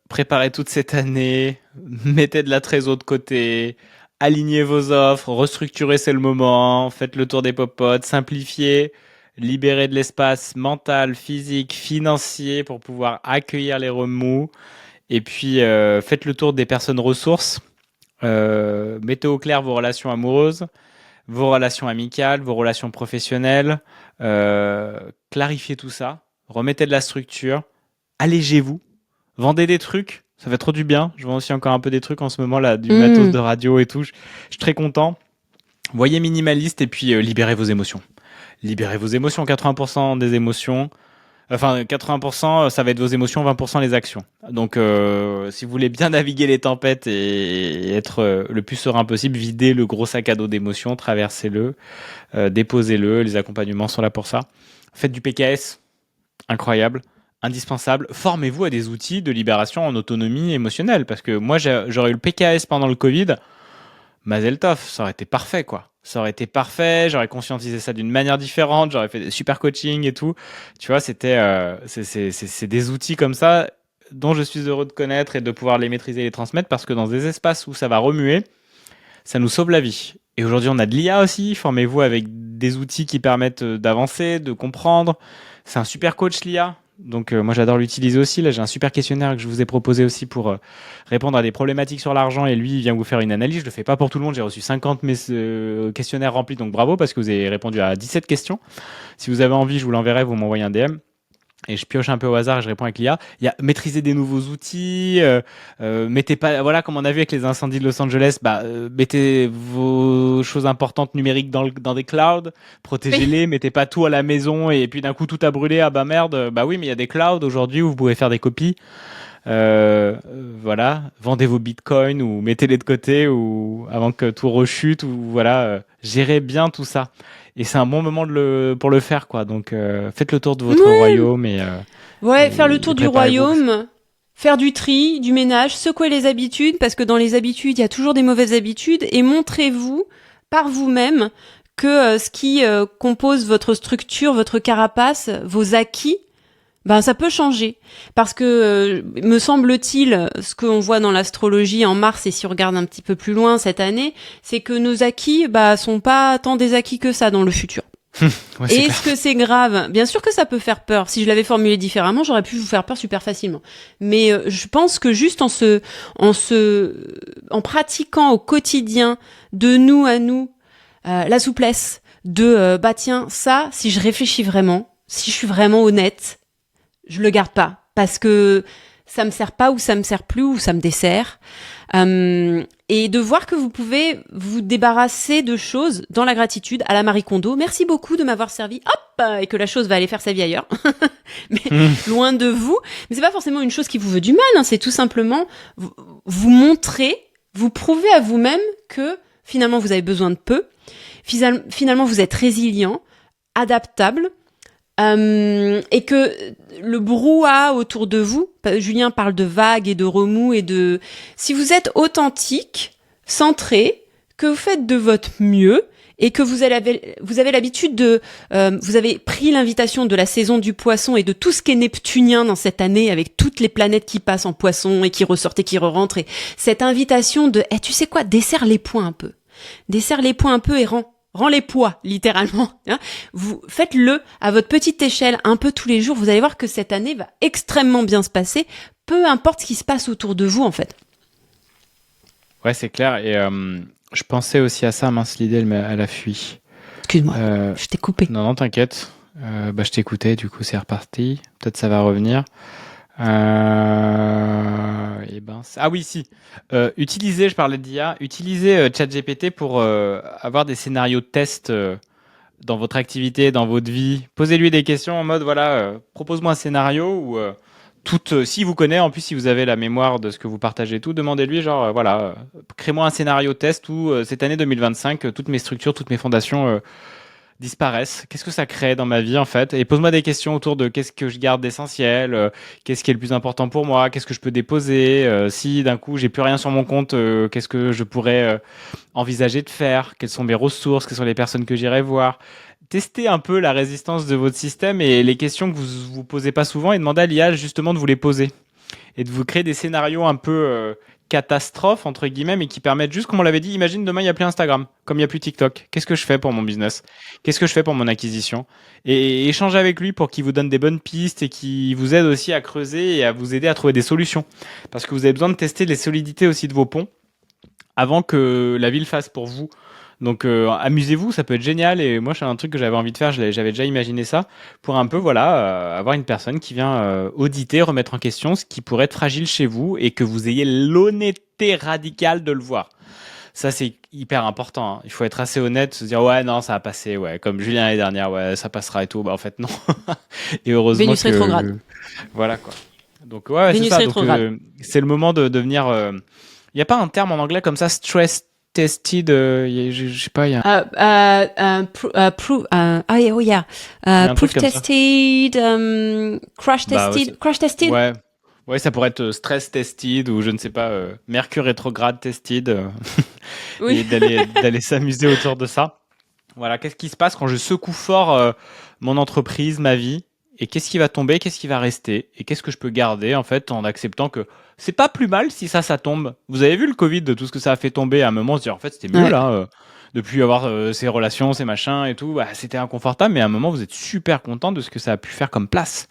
Préparez toute cette année, mettez de la trésor de côté, alignez vos offres, restructurez, c'est le moment, faites le tour des popotes, simplifiez. Libérer de l'espace mental, physique, financier pour pouvoir accueillir les remous. Et puis, faites le tour des personnes ressources. Mettez au clair vos relations amoureuses, vos relations amicales, vos relations professionnelles. Clarifiez tout ça. Remettez de la structure. Allégez-vous. Vendez des trucs. Ça fait trop du bien. Je vends aussi encore un peu des trucs en ce moment, là, du matos de radio et tout. Je suis très content. Voyez minimaliste et puis libérez vos émotions. Libérez vos émotions, 80% des émotions. Enfin, 80%, ça va être vos émotions, 20% les actions. Donc, si vous voulez bien naviguer les tempêtes et être le plus serein possible, videz le gros sac à dos d'émotions, traversez-le, déposez-le. Les accompagnements sont là pour ça. Faites du PKS, incroyable, indispensable. Formez-vous à des outils de libération en autonomie émotionnelle. Parce que moi, j'aurais eu le PKS pendant le Covid. Mazel tov, ça aurait été parfait, quoi. Ça aurait été parfait, j'aurais conscientisé ça d'une manière différente, j'aurais fait des super coachings et tout. Tu vois, c'est des outils comme ça dont je suis heureux de connaître et de pouvoir les maîtriser et les transmettre parce que dans des espaces où ça va remuer, ça nous sauve la vie. Et aujourd'hui, on a de l'IA aussi. Formez-vous avec des outils qui permettent d'avancer, de comprendre. C'est un super coach, l'IA. Donc moi j'adore l'utiliser aussi. Là j'ai un super questionnaire que je vous ai proposé aussi pour répondre à des problématiques sur l'argent et lui il vient vous faire une analyse. Je le fais pas pour tout le monde, j'ai reçu 50 questionnaires remplis, donc bravo parce que vous avez répondu à 17 questions. Si vous avez envie, je vous l'enverrai, vous m'envoyez un DM. et je pioche un peu au hasard et je réponds avec l'IA. Il y a maîtriser des nouveaux outils, mettez pas, voilà, comme on a vu avec les incendies de Los Angeles, mettez vos choses importantes numériques dans des clouds, Oui. protégez-les, mettez pas tout à la maison et puis d'un coup tout a brûlé, ah bah merde, bah oui, mais il y a des clouds aujourd'hui où vous pouvez faire des copies. Voilà, vendez vos bitcoins ou mettez-les de côté ou avant que tout rechute ou voilà, gérez bien tout ça. Et c'est un bon moment pour le faire quoi. Donc faites le tour de votre Ouais, royaume ouais, faire le et tour du préparez-vous. royaume, faire du tri, du ménage, secouer les habitudes, parce que dans les habitudes, il y a toujours des mauvaises habitudes, et montrez-vous par vous-même que ce qui compose votre structure, votre carapace, vos acquis, ben ça peut changer. Parce que, me semble-t-il, ce qu'on voit dans l'astrologie en mars, et si on regarde un petit peu plus loin cette année, c'est que nos acquis sont pas tant des acquis que ça dans le futur. Ouais, c'est Et clair. est-ce que c'est grave? Bien sûr que ça peut faire peur. Si je l'avais formulé différemment, j'aurais pu vous faire peur super facilement. Mais je pense que juste en pratiquant au quotidien, de nous à nous, la souplesse, bah tiens, ça, si je réfléchis vraiment, si je suis vraiment honnête, je le garde pas parce que ça me sert pas ou ça me sert plus ou ça me dessert. Et de voir que vous pouvez vous débarrasser de choses dans la gratitude à la Marie Kondo. Merci beaucoup de m'avoir servi. Hop, et que la chose va aller faire sa vie ailleurs. Mais loin de vous. Mais c'est pas forcément une chose qui vous veut du mal. Hein. C'est tout simplement vous montrer, vous prouver à vous-même que finalement vous avez besoin de peu. Finalement vous êtes résilient, adaptable. Et que le brouhaha autour de vous, Julien parle de vagues et de remous et de... Si vous êtes authentique, centré, que vous faites de votre mieux et que vous avez l'habitude de... vous avez pris l'invitation de la saison du poisson et de tout ce qui est neptunien dans cette année avec toutes les planètes qui passent en poisson et qui ressortent et qui re-rentrent. Et cette invitation de, tu sais quoi, desserre les poings un peu. Desserre les poings un peu et rends les poids, littéralement. Hein. Vous faites-le à votre petite échelle, un peu tous les jours. Vous allez voir que cette année va extrêmement bien se passer, peu importe ce qui se passe autour de vous, en fait. Ouais, c'est clair. Et je pensais aussi à ça, mince, l'idée, elle a fui. Excuse-moi, je t'ai coupé. Non, non, t'inquiète. Je t'écoutais, du coup, c'est reparti. Peut-être ça va revenir. Ah oui, si. Je parlais d'IA, utilisez ChatGPT pour avoir des scénarios de test dans votre activité, dans votre vie. Posez-lui des questions en mode, voilà, propose-moi un scénario où si vous connaissez, en plus si vous avez la mémoire de ce que vous partagez tout, demandez-lui genre, crée-moi un scénario test où cette année 2025, toutes mes structures, toutes mes fondations disparaissent. Qu'est-ce que ça crée dans ma vie en fait? Et pose-moi des questions autour de qu'est-ce que je garde d'essentiel, qu'est-ce qui est le plus important pour moi, qu'est-ce que je peux déposer, si d'un coup j'ai plus rien sur mon compte, qu'est-ce que je pourrais envisager de faire, quelles sont mes ressources, quelles sont les personnes que j'irai voir. Testez un peu la résistance de votre système et les questions que vous vous posez pas souvent et demandez à l'IA justement de vous les poser et de vous créer des scénarios un peu catastrophes, entre guillemets, mais qui permettent juste, comme on l'avait dit, imagine demain il n'y a plus Instagram, comme il n'y a plus TikTok. Qu'est-ce que je fais pour mon business? Qu'est-ce que je fais pour mon acquisition? Et échanger avec lui pour qu'il vous donne des bonnes pistes et qu'il vous aide aussi à creuser et à vous aider à trouver des solutions. Parce que vous avez besoin de tester les solidités aussi de vos ponts avant que la ville fasse pour vous. Donc amusez-vous, ça peut être génial. Et moi, c'est un truc que j'avais envie de faire. J'avais déjà imaginé ça pour un peu, avoir une personne qui vient auditer, remettre en question ce qui pourrait être fragile chez vous et que vous ayez l'honnêteté radicale de le voir. Ça, c'est hyper important. Hein. Il faut être assez honnête, se dire ouais, non, ça va passer. Ouais, comme Julien l'année dernière, ouais, ça passera et tout. Bah en fait non. Et heureusement Vénus rétrograde. Voilà quoi. Donc ouais, c'est Vénus ça. Donc rétrograde. c'est le moment de devenir. Il n'y a pas un terme en anglais comme ça, stress tested, je sais pas, il y a un truc Proof comme ça. tested, crash Bah ouais, tested, crash tested. ouais, ouais, ça pourrait être stress tested ou je ne sais pas, Mercure rétrograde tested, et Oui. d'aller s'amuser autour de ça. Voilà, qu'est-ce qui se passe quand je secoue fort mon entreprise, ma vie, et qu'est-ce qui va tomber, qu'est-ce qui va rester, et qu'est-ce que je peux garder en fait en acceptant que c'est pas plus mal si ça tombe. Vous avez vu le Covid, de tout ce que ça a fait tomber à un moment, se dire en fait c'était mieux Ouais. là, de plus avoir ces relations, ces machins et tout, c'était inconfortable, mais à un moment vous êtes super content de ce que ça a pu faire comme place.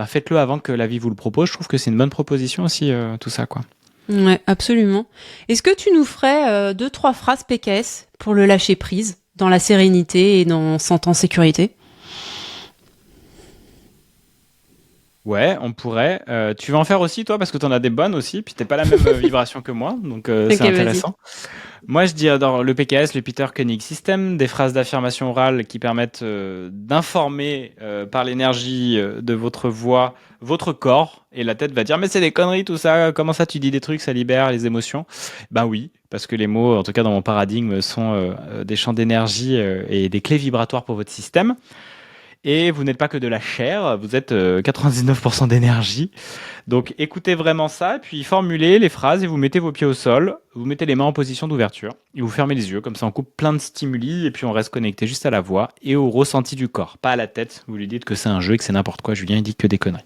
Faites-le avant que la vie vous le propose. Je trouve que c'est une bonne proposition aussi, tout ça quoi. Ouais, absolument. Est-ce que tu nous ferais 2-3 phrases PKS pour le lâcher prise, dans la sérénité et dans sentant sécurité? Ouais, on pourrait. Tu vas en faire aussi, toi, parce que tu en as des bonnes aussi, puis t'es pas la même vibration que moi, donc Ok, c'est vas-y. intéressant. Moi, je dis dans le PKS, le Peter Koenig System, des phrases d'affirmation orale qui permettent d'informer par l'énergie de votre voix votre corps, et la tête va dire mais c'est des conneries tout ça, comment ça tu dis des trucs, ça libère les émotions. Ben oui, parce que les mots, en tout cas dans mon paradigme, sont des champs d'énergie et des clés vibratoires pour votre système. Et vous n'êtes pas que de la chair, vous êtes 99% d'énergie. Donc écoutez vraiment ça, puis formulez les phrases et vous mettez vos pieds au sol, vous mettez les mains en position d'ouverture et vous fermez les yeux, comme ça on coupe plein de stimuli et puis on reste connecté juste à la voix et au ressenti du corps, pas à la tête. Vous lui dites que c'est un jeu et que c'est n'importe quoi, Julien il dit que des conneries.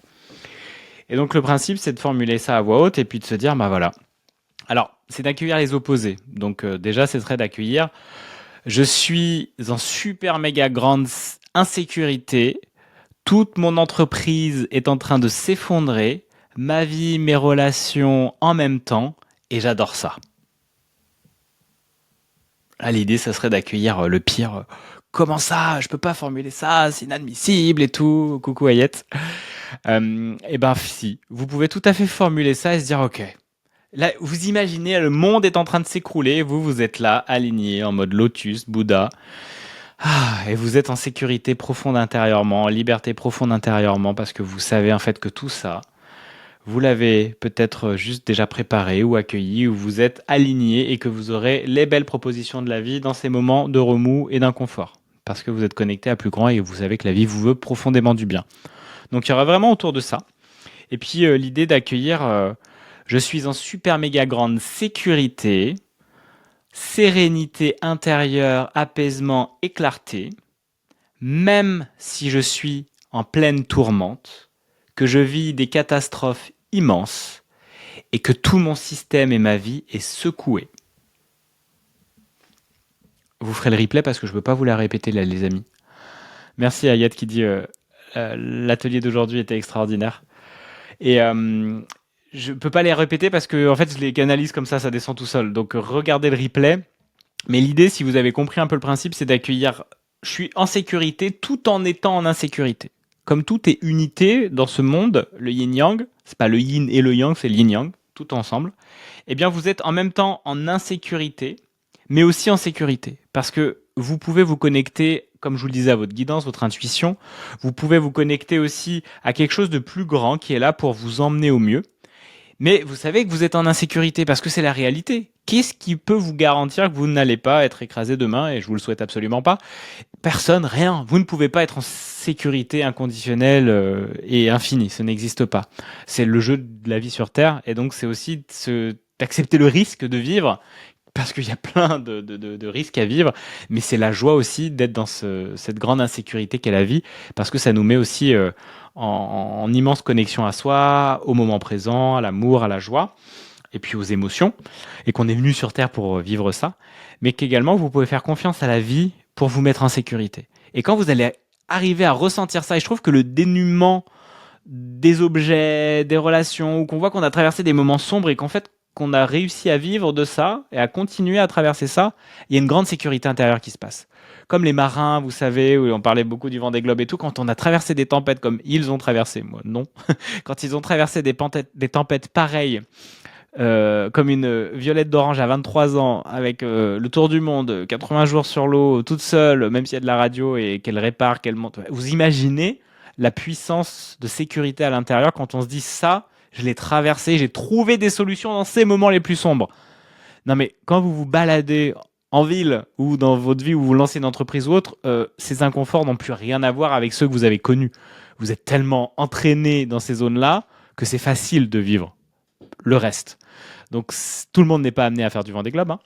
Et donc le principe c'est de formuler ça à voix haute et puis de se dire bah voilà. Alors c'est d'accueillir les opposés. Donc déjà ce serait d'accueillir je suis en super méga grande insécurité, toute mon entreprise est en train de s'effondrer, ma vie, mes relations en même temps, et j'adore ça. Là, l'idée, ça serait d'accueillir le pire. Comment ça? Je peux pas formuler ça, c'est inadmissible et tout. Coucou Ayette. Et ben si, vous pouvez tout à fait formuler ça et se dire ok. Là, vous imaginez, le monde est en train de s'écrouler, vous êtes là, aligné, en mode lotus, Bouddha. Et vous êtes en sécurité profonde intérieurement, en liberté profonde intérieurement, parce que vous savez en fait que tout ça, vous l'avez peut-être juste déjà préparé ou accueilli, ou vous êtes aligné et que vous aurez les belles propositions de la vie dans ces moments de remous et d'inconfort. Parce que vous êtes connecté à plus grand et vous savez que la vie vous veut profondément du bien. Donc il y aura vraiment autour de ça. Et puis l'idée d'accueillir, je suis en super méga grande sécurité, sérénité intérieure, apaisement et clarté, même si je suis en pleine tourmente, que je vis des catastrophes immenses et que tout mon système et ma vie est secoué. Vous ferez le replay parce que je ne peux pas vous la répéter là, les amis. Merci à Yad qui dit l'atelier d'aujourd'hui était extraordinaire. Et je ne peux pas les répéter parce que en fait, je les canalise comme ça descend tout seul. Donc regardez le replay. Mais l'idée, si vous avez compris un peu le principe, c'est d'accueillir je suis en sécurité tout en étant en insécurité. Comme tout est unité dans ce monde, le yin-yang, c'est pas le yin et le yang, c'est le yin-yang, tout ensemble, eh bien vous êtes en même temps en insécurité, mais aussi en sécurité. Parce que vous pouvez vous connecter, comme je vous le disais, à votre guidance, votre intuition. Vous pouvez vous connecter aussi à quelque chose de plus grand qui est là pour vous emmener au mieux. Mais vous savez que vous êtes en insécurité parce que c'est la réalité. Qu'est-ce qui peut vous garantir que vous n'allez pas être écrasé demain? Et je vous le souhaite absolument pas. Personne, rien. Vous ne pouvez pas être en sécurité inconditionnelle et infinie. Ce n'existe pas. C'est le jeu de la vie sur Terre. Et donc, c'est aussi d'accepter le risque de vivre parce qu'il y a plein de risques à vivre, mais c'est la joie aussi d'être dans cette grande insécurité qu'est la vie, parce que ça nous met aussi en immense connexion à soi, au moment présent, à l'amour, à la joie, et puis aux émotions, et qu'on est venu sur Terre pour vivre ça, mais qu'également vous pouvez faire confiance à la vie pour vous mettre en sécurité. Et quand vous allez arriver à ressentir ça, et je trouve que le dénuement des objets, des relations, ou qu'on voit qu'on a traversé des moments sombres et qu'en fait qu'on a réussi à vivre de ça et à continuer à traverser ça, il y a une grande sécurité intérieure qui se passe. Comme les marins, vous savez, où on parlait beaucoup du Vendée Globe et tout, quand on a traversé des tempêtes comme ils ont traversé, moi non, quand ils ont traversé des tempêtes pareilles, comme une Violette d'Orange à 23 ans, avec le tour du monde, 80 jours sur l'eau, toute seule, même s'il y a de la radio et qu'elle répare, qu'elle monte. Vous imaginez la puissance de sécurité à l'intérieur quand on se dit ça, je l'ai traversé, j'ai trouvé des solutions dans ces moments les plus sombres. Non mais quand vous vous baladez en ville ou dans votre vie où vous lancez une entreprise ou autre, ces inconforts n'ont plus rien à voir avec ceux que vous avez connus. Vous êtes tellement entraîné dans ces zones-là que c'est facile de vivre le reste. Donc tout le monde n'est pas amené à faire du Vendée Globe, hein.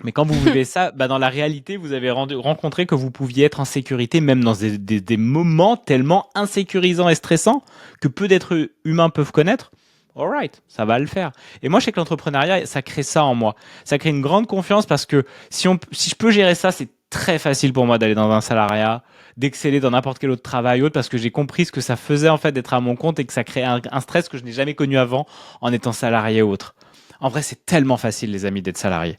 Mais quand vous vivez ça, bah dans la réalité, vous avez rencontré que vous pouviez être en sécurité, même dans des moments tellement insécurisants et stressants que peu d'êtres humains peuvent connaître. Alright, ça va le faire. Et moi, je sais que l'entrepreneuriat, ça crée ça en moi. Ça crée une grande confiance parce que si je peux gérer ça, c'est très facile pour moi d'aller dans un salariat, d'exceller dans n'importe quel autre travail autre parce que j'ai compris ce que ça faisait en fait d'être à mon compte et que ça crée un stress que je n'ai jamais connu avant en étant salarié ou autre. En vrai, c'est tellement facile, les amis, d'être salarié.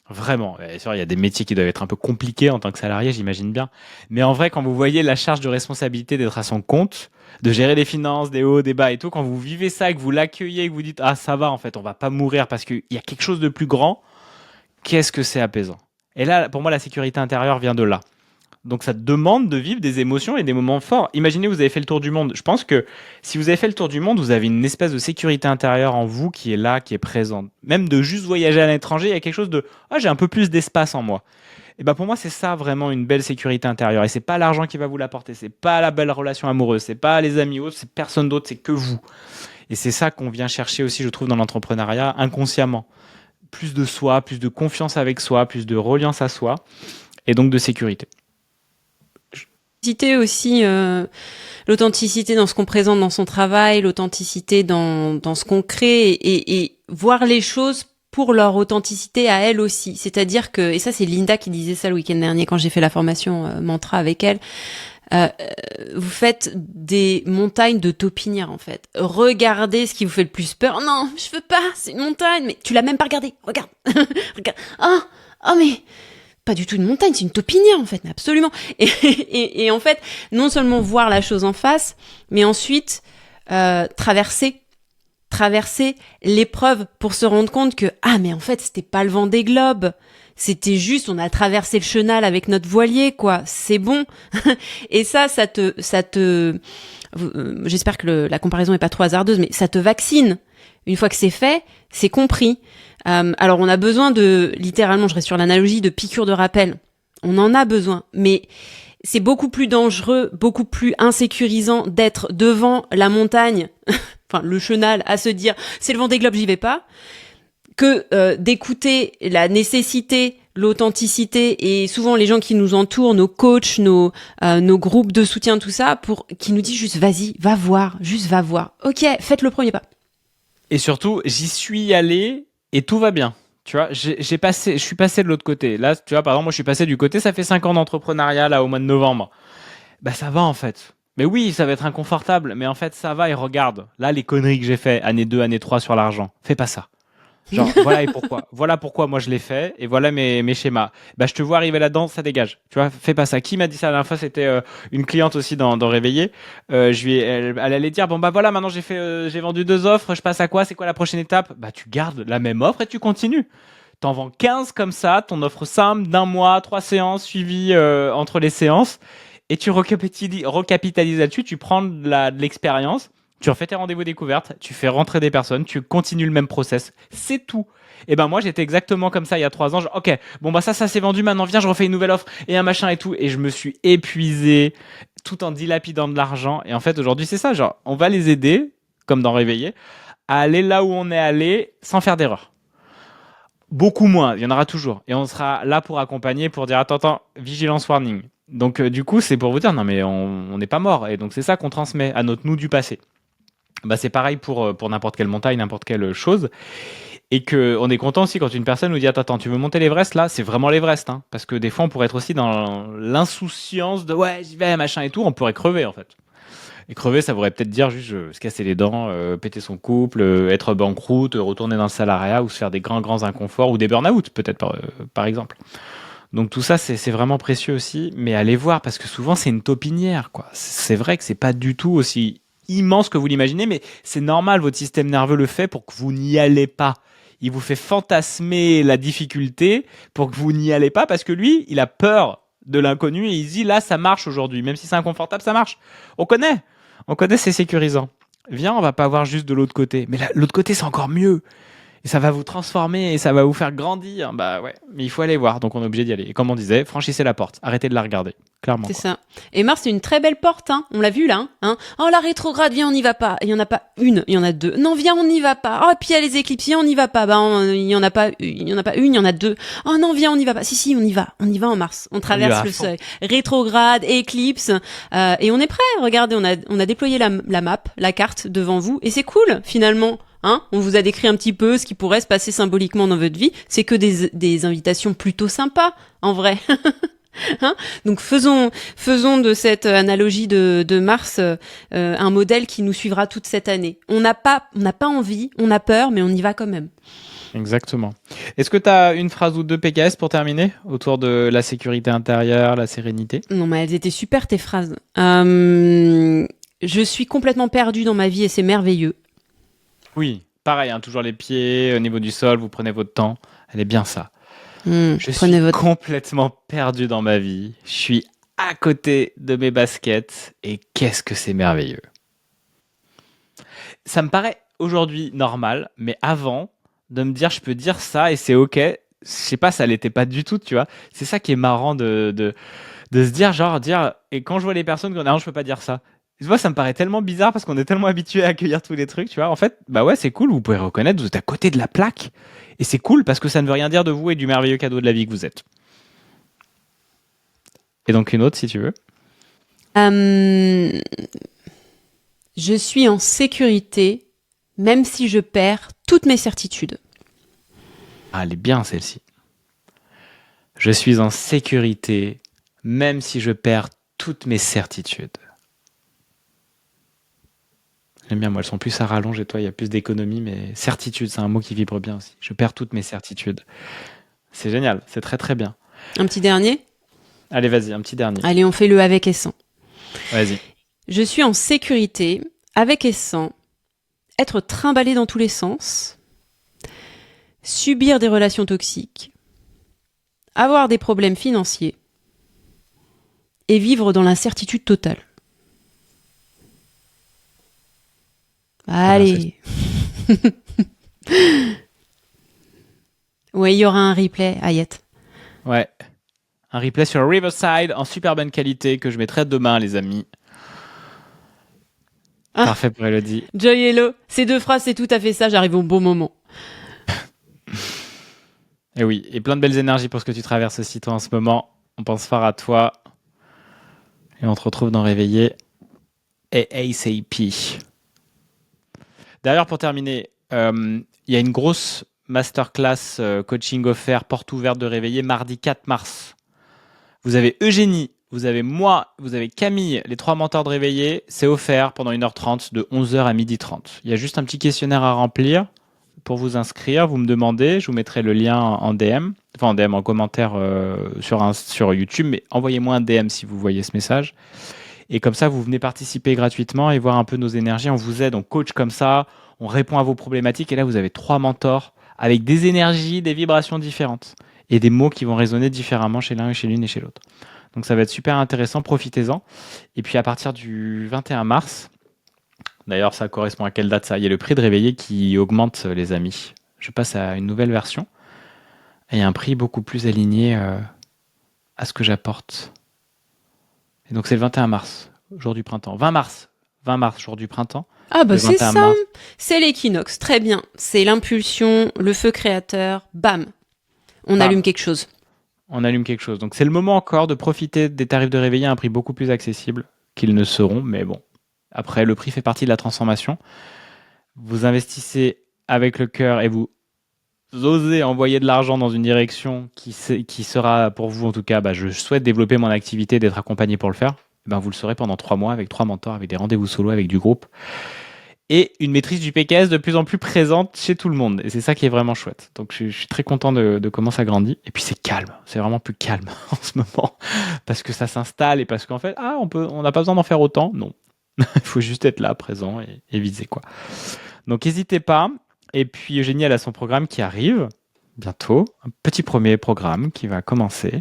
Vraiment. Bien sûr, il y a des métiers qui doivent être un peu compliqués en tant que salarié, j'imagine bien. Mais en vrai, quand vous voyez la charge de responsabilité d'être à son compte, de gérer les finances, des hauts, des bas et tout, quand vous vivez ça, que vous l'accueillez, que vous dites ah ça va en fait, on va pas mourir parce qu'il y a quelque chose de plus grand, qu'est-ce que c'est apaisant. Et là, pour moi, la sécurité intérieure vient de là. Donc ça te demande de vivre des émotions et des moments forts. Imaginez, vous avez fait le tour du monde. Je pense que si vous avez fait le tour du monde, vous avez une espèce de sécurité intérieure en vous qui est là, qui est présente. Même de juste voyager à l'étranger, il y a quelque chose de ah j'ai un peu plus d'espace en moi. Et ben pour moi c'est ça vraiment une belle sécurité intérieure. Et c'est pas l'argent qui va vous l'apporter, c'est pas la belle relation amoureuse, c'est pas les amis autres, c'est personne d'autre, c'est que vous. Et c'est ça qu'on vient chercher aussi, je trouve, dans l'entrepreneuriat inconsciemment. Plus de soi, plus de confiance avec soi, plus de reliance à soi, et donc de sécurité. Citer aussi l'authenticité dans ce qu'on présente dans son travail, l'authenticité dans ce qu'on crée et voir les choses pour leur authenticité à elle aussi. C'est-à-dire que, et ça c'est Linda qui disait ça le week-end dernier quand j'ai fait la formation mantra avec elle, vous faites des montagnes de topinières en fait. Regardez ce qui vous fait le plus peur. Non, je veux pas, c'est une montagne, mais tu l'as même pas regardé. Regarde, regarde. Oh mais pas du tout une montagne, c'est une taupinière en fait, mais absolument. Et en fait, non seulement voir la chose en face, mais ensuite traverser l'épreuve pour se rendre compte que mais en fait c'était pas le Vendée Globe, c'était juste on a traversé le chenal avec notre voilier quoi, c'est bon. Et ça te j'espère que la comparaison est pas trop hasardeuse, mais ça te vaccine. Une fois que c'est fait, c'est compris. Alors on a besoin de, littéralement, je reste sur l'analogie de piqûre de rappel. On en a besoin, mais c'est beaucoup plus dangereux, beaucoup plus insécurisant d'être devant la montagne, enfin le chenal, à se dire c'est le Vendée Globe, j'y vais pas, que d'écouter la nécessité, l'authenticité et souvent les gens qui nous entourent, nos coachs, nos groupes de soutien, tout ça, qui nous disent juste vas-y, va voir, juste va voir. Ok, faites le premier pas. Et surtout, j'y suis allé et tout va bien. Tu vois, je suis passé de l'autre côté. Là, tu vois, par exemple, moi, je suis passé du côté, ça fait 5 ans d'entrepreneuriat, là, au mois de novembre. Bah, ça va, en fait. Mais oui, ça va être inconfortable, mais en fait, ça va et regarde. Là, les conneries que j'ai fait, année 2, année 3 sur l'argent. Fais pas ça. Genre, voilà et pourquoi. Voilà pourquoi moi je l'ai fait et voilà mes schémas. Bah, je te vois arriver là-dedans, ça dégage. Tu vois, fais pas ça. Qui m'a dit ça la dernière fois? C'était une cliente aussi dans Réveiller. Elle allait dire, bon, bah voilà, maintenant j'ai vendu 2 offres, je passe à quoi? C'est quoi la prochaine étape? Bah, tu gardes la même offre et tu continues. T'en vends 15 comme ça, ton offre simple d'un mois, 3 séances suivies entre les séances et tu recapitalises là-dessus, tu prends de l'expérience. Tu refais tes rendez-vous découvertes, tu fais rentrer des personnes, tu continues le même process. C'est tout. Et ben moi j'étais exactement comme ça il y a 3 ans. Ok, bon bah ça c'est vendu maintenant, viens je refais une nouvelle offre et un machin et tout. Et je me suis épuisé tout en dilapidant de l'argent. Et en fait aujourd'hui c'est ça, genre on va les aider, comme dans Réveiller, à aller là où on est allé sans faire d'erreur. Beaucoup moins, il y en aura toujours. Et on sera là pour accompagner, pour dire attends, vigilance warning. Donc du coup c'est pour vous dire non mais on n'est pas mort. Et donc c'est ça qu'on transmet à notre nous du passé. Bah, c'est pareil pour n'importe quelle montagne, n'importe quelle chose. Et qu'on est content aussi quand une personne nous dit attends, tu veux monter l'Everest là? C'est vraiment l'Everest. Hein, parce que des fois, on pourrait être aussi dans l'insouciance de ouais, j'y vais, machin et tout. On pourrait crever en fait. Et crever, ça voudrait peut-être dire juste se casser les dents, péter son couple, être banqueroute, retourner dans le salariat ou se faire des grands inconforts ou des burn-out peut-être par exemple. Donc tout ça, c'est vraiment précieux aussi. Mais allez voir parce que souvent, c'est une taupinière. Quoi. C'est vrai que c'est pas du tout aussi immense que vous l'imaginez, mais c'est normal, votre système nerveux le fait pour que vous n'y allez pas. Il vous fait fantasmer la difficulté pour que vous n'y allez pas, parce que lui, il a peur de l'inconnu et il se dit là, ça marche aujourd'hui, même si c'est inconfortable, ça marche. On connaît, c'est sécurisant. Viens, on va pas voir juste de l'autre côté, mais l'autre côté, c'est encore mieux. Et ça va vous transformer et ça va vous faire grandir. Bah ouais, mais il faut aller voir, donc on est obligé d'y aller. Et comme on disait, franchissez la porte, arrêtez de la regarder, clairement. C'est ça. Et Mars, c'est une très belle porte, hein. On l'a vu là, hein. Oh, la rétrograde, viens, on n'y va pas. Il y en a pas une, il y en a deux. Non, viens, on n'y va pas. Oh, puis il y a les éclipses, viens, on n'y va pas. Il y en a pas une, il y en a deux. Oh non, viens, on n'y va pas. Si, on y va en mars. On traverse le seuil. Rétrograde, éclipse, et on est prêt. Regardez, on a déployé la map, la carte devant vous, et c'est cool finalement. Hein, on vous a décrit un petit peu ce qui pourrait se passer symboliquement dans votre vie. C'est que des invitations plutôt sympas, en vrai. Hein, donc faisons de cette analogie de Mars un modèle qui nous suivra toute cette année. On n'a pas envie, on a peur, mais on y va quand même. Exactement. Est-ce que tu as une phrase ou deux PKS pour terminer autour de la sécurité intérieure, la sérénité? Non, mais elles étaient super tes phrases. Je suis complètement perdue dans ma vie et c'est merveilleux. Oui, pareil, hein, toujours les pieds au niveau du sol, vous prenez votre temps. Elle est bien ça. Je Prenez suis votre... complètement perdu dans ma vie. Je suis à côté de mes baskets et qu'est-ce que c'est merveilleux. Ça me paraît aujourd'hui normal, mais avant de me dire je peux dire ça et c'est ok, je sais pas, ça l'était pas du tout, tu vois. C'est ça qui est marrant de se dire, genre, dire, et quand je vois les personnes qui disent, non, je peux pas dire ça. Tu vois, ça me paraît tellement bizarre parce qu'on est tellement habitué à accueillir tous les trucs, tu vois. En fait, bah ouais, c'est cool, vous pouvez reconnaître, vous êtes à côté de la plaque. Et c'est cool parce que ça ne veut rien dire de vous et du merveilleux cadeau de la vie que vous êtes. Et donc une autre, si tu veux. Je suis en sécurité, même si je perds toutes mes certitudes. Ah, elle est bien celle-ci. Je suis en sécurité, même si je perds toutes mes certitudes. J'aime bien, moi, elles sont plus à rallonge et toi, il y a plus d'économie, mais certitude, c'est un mot qui vibre bien aussi. Je perds toutes mes certitudes. C'est génial, c'est très très bien. Un petit dernier? Allez, vas-y, un petit dernier. Allez, on fait le avec et sans. Vas-y. Je suis en sécurité, avec et sans, être trimballé dans tous les sens, subir des relations toxiques, avoir des problèmes financiers et vivre dans l'incertitude totale. Allez. Ouais, il y aura un replay, Ayette. Ouais. Un replay sur Riverside en super bonne qualité que je mettrai demain, les amis. Ah. Parfait pour Elodie. Joy Hello, ces deux phrases, c'est tout à fait ça, j'arrive au bon moment. Et oui, et plein de belles énergies pour ce que tu traverses aussi, toi, en ce moment. On pense fort à toi. Et on te retrouve dans Réveiller et ASAP. D'ailleurs, pour terminer, il y a une grosse masterclass coaching offert, porte ouverte de Réveiller, mardi 4 mars. Vous avez Eugénie, vous avez moi, vous avez Camille, les 3 mentors de Réveiller. C'est offert pendant 1h30 de 11h à 12h30. Il y a juste un petit questionnaire à remplir pour vous inscrire. Vous me demandez, je vous mettrai le lien en DM, enfin en DM, en commentaire sur YouTube, mais envoyez-moi un DM si vous voyez ce message. Et comme ça, vous venez participer gratuitement et voir un peu nos énergies. On vous aide, on coach comme ça, on répond à vos problématiques. Et là, vous avez 3 mentors avec des énergies, des vibrations différentes et des mots qui vont résonner différemment chez l'un et chez l'une et chez l'autre. Donc ça va être super intéressant, profitez-en. Et puis à partir du 21 mars, d'ailleurs ça correspond à quelle date ça? Il y a le prix de Réveiller qui augmente, les amis. Je passe à une nouvelle version et un prix beaucoup plus aligné à ce que j'apporte. Et donc c'est le 21 mars, jour du printemps. 20 mars, jour du printemps. Ah bah Le c'est 21 ça, mars. c'est l'équinoxe, très bien. C'est l'impulsion, le feu créateur, bam, on Bam. allume quelque chose. On allume quelque chose. Donc c'est le moment encore de profiter des tarifs de Réveiller à un prix beaucoup plus accessible qu'ils ne seront, mais bon. Après, le prix fait partie de la transformation. Vous investissez avec le cœur et vous osez envoyer de l'argent dans une direction qui sera pour vous, en tout cas, je souhaite développer mon activité, d'être accompagné pour le faire. Vous le saurez pendant 3 mois avec 3 mentors, avec des rendez-vous solo, avec du groupe. Et une maîtrise du PKS de plus en plus présente chez tout le monde. Et c'est ça qui est vraiment chouette. Donc je suis très content de comment ça grandit. Et puis c'est calme, c'est vraiment plus calme en ce moment. Parce que ça s'installe et parce qu'en fait, on n'a pas besoin d'en faire autant. Non, il faut juste être là, présent et viser quoi. Donc n'hésitez pas. Et puis Eugénie, elle a son programme qui arrive bientôt. Un petit premier programme qui va commencer.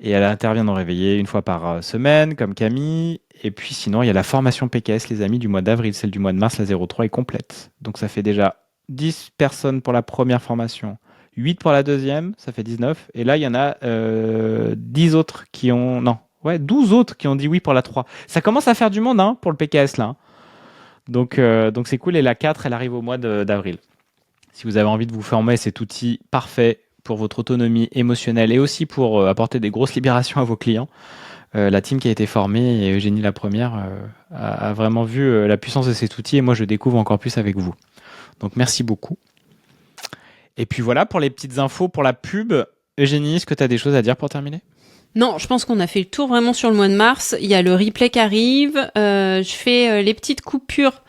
Et elle intervient dans Réveiller une fois par semaine, comme Camille. Et puis sinon, il y a la formation PKS, les amis, du mois d'avril. Celle du mois de mars, la 03, est complète. Donc ça fait déjà 10 personnes pour la première formation, 8 pour la deuxième, ça fait 19. Et là, il y en a 10 autres qui ont... Non, ouais, 12 autres qui ont dit oui pour la 3. Ça commence à faire du monde pour le PKS, là. Donc c'est cool. Et la 4, elle arrive au mois d'avril. Si vous avez envie de vous former, cet outil parfait pour votre autonomie émotionnelle et aussi pour apporter des grosses libérations à vos clients. La team qui a été formée, et Eugénie la première, a vraiment vu la puissance de cet outil et moi je découvre encore plus avec vous. Donc merci beaucoup. Et puis voilà pour les petites infos pour la pub. Eugénie, est-ce que tu as des choses à dire pour terminer? Non, je pense qu'on a fait le tour vraiment sur le mois de mars. Il y a le replay qui arrive. Je fais les petites coupures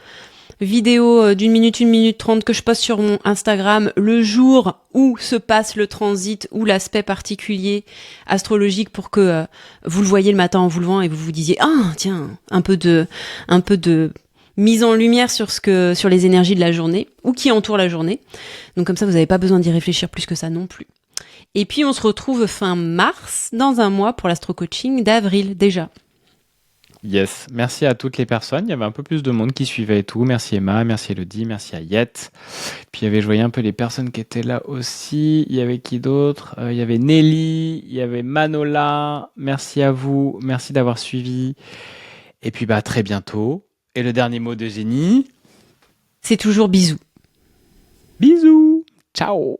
vidéo d'une minute, 1 minute 30 que je poste sur mon Instagram le jour où se passe le transit ou l'aspect particulier astrologique pour que vous le voyez le matin en vous levant et vous vous disiez ah tiens un peu de mise en lumière sur les énergies de la journée ou qui entourent la journée. Donc comme ça vous n'avez pas besoin d'y réfléchir plus que ça non plus. Et puis on se retrouve fin mars dans un mois pour l'astro-coaching d'avril déjà. Yes, merci à toutes les personnes. Il y avait un peu plus de monde qui suivait et tout. Merci Emma, merci Elodie, merci Ayette. Puis je voyais un peu les personnes qui étaient là aussi. Il y avait qui d'autre? Il y avait Nelly, il y avait Manola. Merci à vous, merci d'avoir suivi. Et puis à très bientôt. Et le dernier mot d'Eugénie? C'est toujours bisous. Bisous. Ciao.